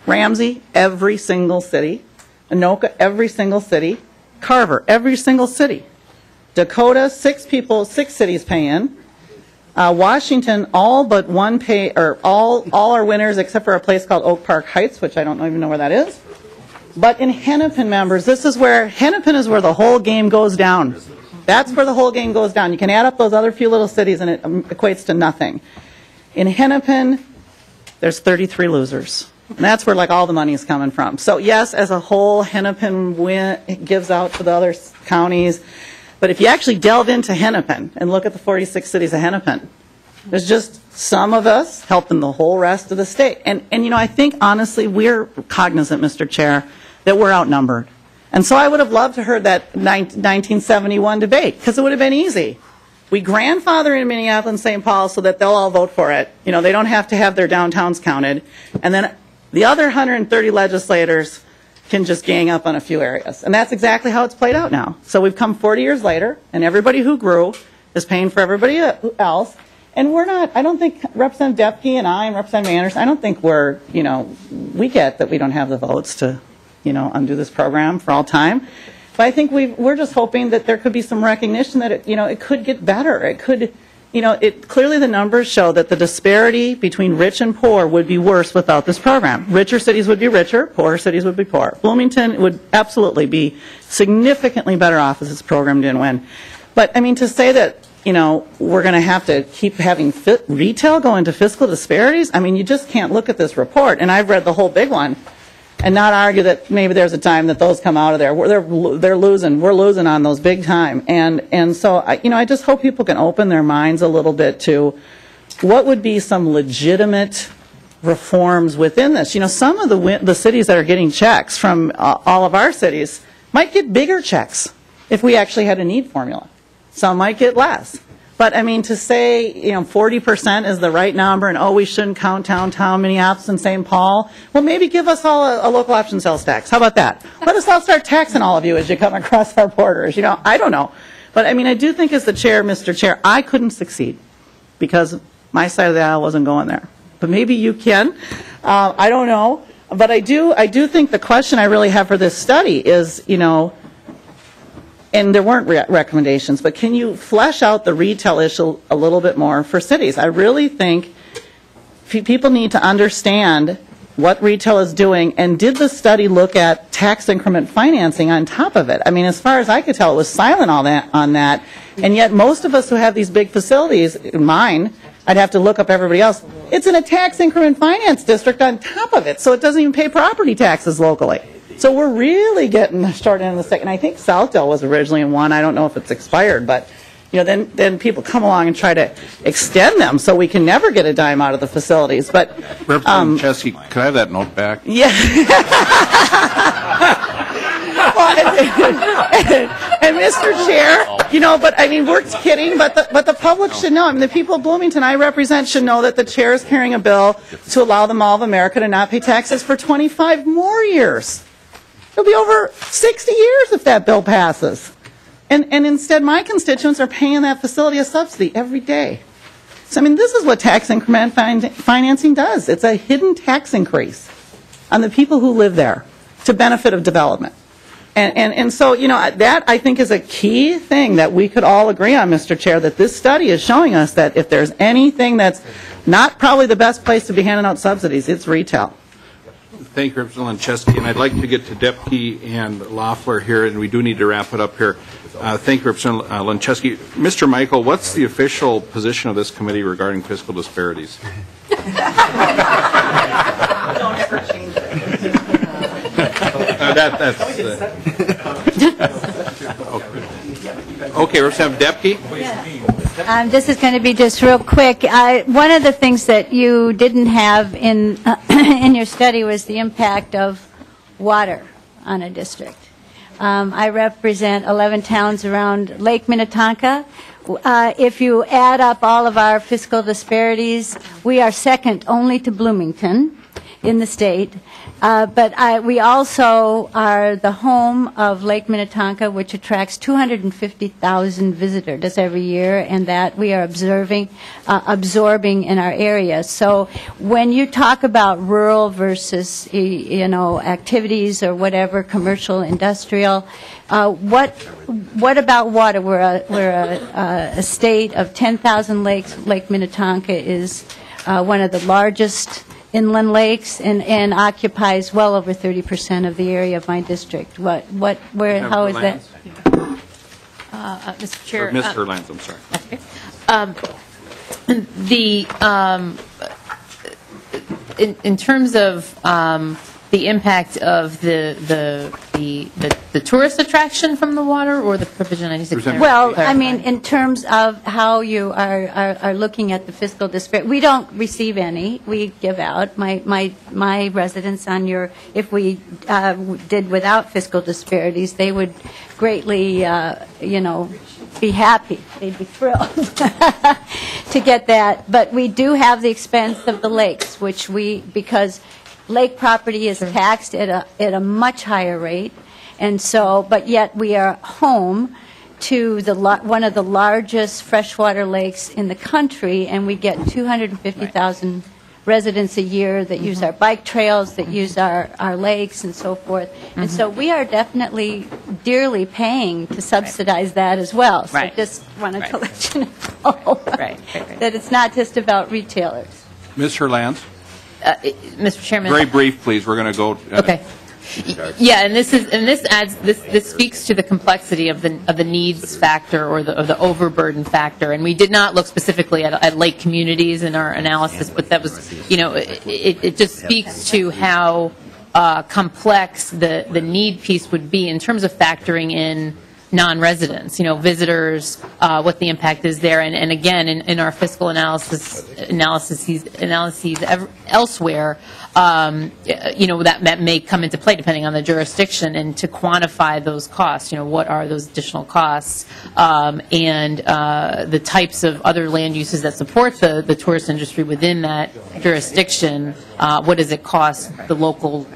Speaker 10: Ramsey, every single city. Anoka, every single city. Carver, every single city. Dakota, 6 cities pay in. Washington, all but one pay, or all are winners except for a place called Oak Park Heights, which I don't even know where that is. But in Hennepin, members, Hennepin is where the whole game goes down. That's where the whole game goes down. You can add up those other few little cities and it equates to nothing. In Hennepin, there's 33 losers. And that's where all the money is coming from. So yes, as a whole, Hennepin gives out to the other counties. But if you actually delve into Hennepin and look at the 46 cities of Hennepin, there's just some of us helping the whole rest of the state. And I think, honestly, we're cognizant, Mr. Chair, that we're outnumbered. And so I would have loved to have heard that 1971 debate, because it would have been easy. We grandfather in Minneapolis and St. Paul so that they'll all vote for it. They don't have to have their downtowns counted. And then the other 130 legislators can just gang up on a few areas. And that's exactly how it's played out now. So we've come 40 years later, and everybody who grew is paying for everybody else. And we're not, I don't think Representative Depke and I and Representative Anderson, I don't think we get that we don't have the votes to, undo this program for all time. But I think we're just hoping that there could be some recognition that it could get better. It could, clearly the numbers show that the disparity between rich and poor would be worse without this program. Richer cities would be richer, poorer cities would be poor. Bloomington would absolutely be significantly better off if this program didn't win. But to say that, we're going to have to keep having retail go into fiscal disparities, you just can't look at this report. And I've read the whole big one and not argue that maybe there's a time that those come out of there. They're losing. We're losing on those big time. And so, I just hope people can open their minds a little bit to what would be some legitimate reforms within this. Some of the cities that are getting checks from all of our cities might get bigger checks if we actually had a need formula. Some might get less. But, to say, 40% is the right number and, we shouldn't count downtown Minneapolis and St. Paul, well, maybe give us all a local option sales tax. How about that? Let us all start taxing all of you as you come across our borders. I don't know. But, I do think as the chair, Mr. Chair, I couldn't succeed because my side of the aisle wasn't going there. But maybe you can. I don't know. But I do think the question I really have for this study is, and there weren't recommendations, but can you flesh out the retail issue a little bit more for cities? I really think people need to understand what retail is doing, and did the study look at tax increment financing on top of it? As far as I could tell, it was silent on that, and yet most of us who have these big facilities, mine, I'd have to look up everybody else. It's in a tax increment finance district on top of it, so it doesn't even pay property taxes locally. So we're really getting the short end of the stick. And I think Southdale was originally in one. I don't know if it's expired, but then people come along and try to extend them so we can never get a dime out of the facilities. But
Speaker 1: Representative Chesky, can I have that note back?
Speaker 10: yeah. And Mr. Chair, but I mean, we're kidding, but the public should know. I mean, the people of Bloomington I represent should know that the chair is carrying a bill to allow the Mall of America to not pay taxes for 25 more years. It'll be over 60 years if that bill passes. And instead, my constituents are paying that facility a subsidy every day. So, I mean, this is what tax increment financing does. It's a hidden tax increase on the people who live there to benefit of development. And so, that I think is a key thing that we could all agree on, Mr. Chair, that this study is showing us that if there's anything that's not probably the best place to be handing out subsidies, it's retail.
Speaker 1: Thank you, Representative Chesky, and I'd like to get to Depke and Loeffler here, and we do need to wrap it up here. Thank you, Representative Lenchesky. Mr. Michael, what's the official position of this committee regarding fiscal disparities?
Speaker 10: Don't ever change it.
Speaker 1: Okay, Representative Depke.
Speaker 11: This is going to be just real quick. One of the things that you didn't have in in your study was the impact of water on a district. I represent 11 towns around Lake Minnetonka. If you add up all of our fiscal disparities, we are second only to Bloomington in the state. But we also are the home of Lake Minnetonka, which attracts 250,000 visitors every year, and that we are absorbing in our area. So when you talk about rural versus, activities or whatever, commercial, industrial, what about water? We're a state of 10,000 lakes. Lake Minnetonka is one of the largest inland lakes and occupies well over 30% of the area of my district. How is that?
Speaker 3: Mr. Chair.
Speaker 1: Mr. Lands, I'm sorry.
Speaker 3: Okay. In terms of the impact of the tourist attraction from the water or the provision, I need to clarify.
Speaker 11: Well, I mean, in terms of how you are looking at the fiscal disparity, we don't receive any. We give out. My residents on if we did without fiscal disparities, they would greatly, be happy. They'd be thrilled to get that. But we do have the expense of the lakes, because lake property is taxed at a much higher rate, and so, but yet we are home to one of the largest freshwater lakes in the country, and we get 250,000 residents a year that use our bike trails, that use our lakes, and so forth. And so we are definitely dearly paying to subsidize that as well. So just wanted to let you know that it's not just about retailers.
Speaker 1: Mr. Lands?
Speaker 3: Mr. Chairman.
Speaker 1: Very brief, please. We're going to go.
Speaker 3: Okay. Yeah, and this speaks to the complexity of the needs factor or the overburden factor. And we did not look specifically at lake communities in our analysis, but that was, it just speaks to how complex the need piece would be in terms of factoring in non-residents, visitors, what the impact is there. And again, in our fiscal analyses elsewhere, that may come into play depending on the jurisdiction, and to quantify those costs, what are those additional costs, and the types of other land uses that support the tourist industry within that jurisdiction. What does it cost the local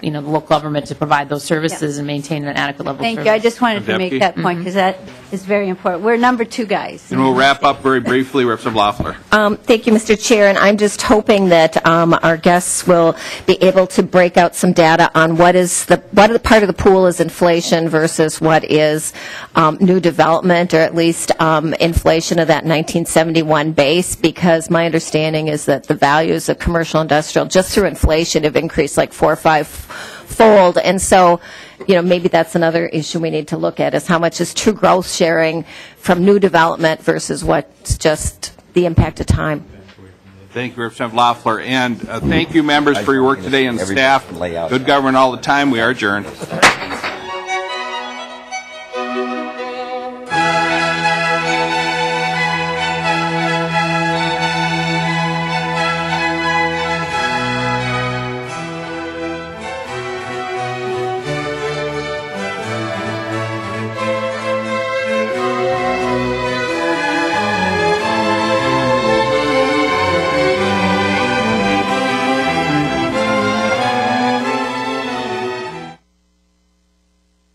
Speaker 3: government to provide those services and maintain an adequate level of service?
Speaker 11: Thank you. I just wanted to make that point because that is very important. We're number 2, guys.
Speaker 1: And we'll wrap up very briefly. Representative Loeffler.
Speaker 5: Thank you, Mr. Chair, and I'm just hoping that our guests will be able to break out some data on what part of the pool is inflation versus what is new development, or at least inflation of that 1971 base, because my understanding is that the values of commercial industrial just through inflation have increased like 4 or 5-fold, and so maybe that's another issue we need to look at, is how much is true growth sharing from new development versus what's just the impact of time.
Speaker 1: Thank you, Representative Loeffler. And thank you, members, for your work today, and staff.
Speaker 9: Lay out.
Speaker 1: Good government all the time. We are adjourned.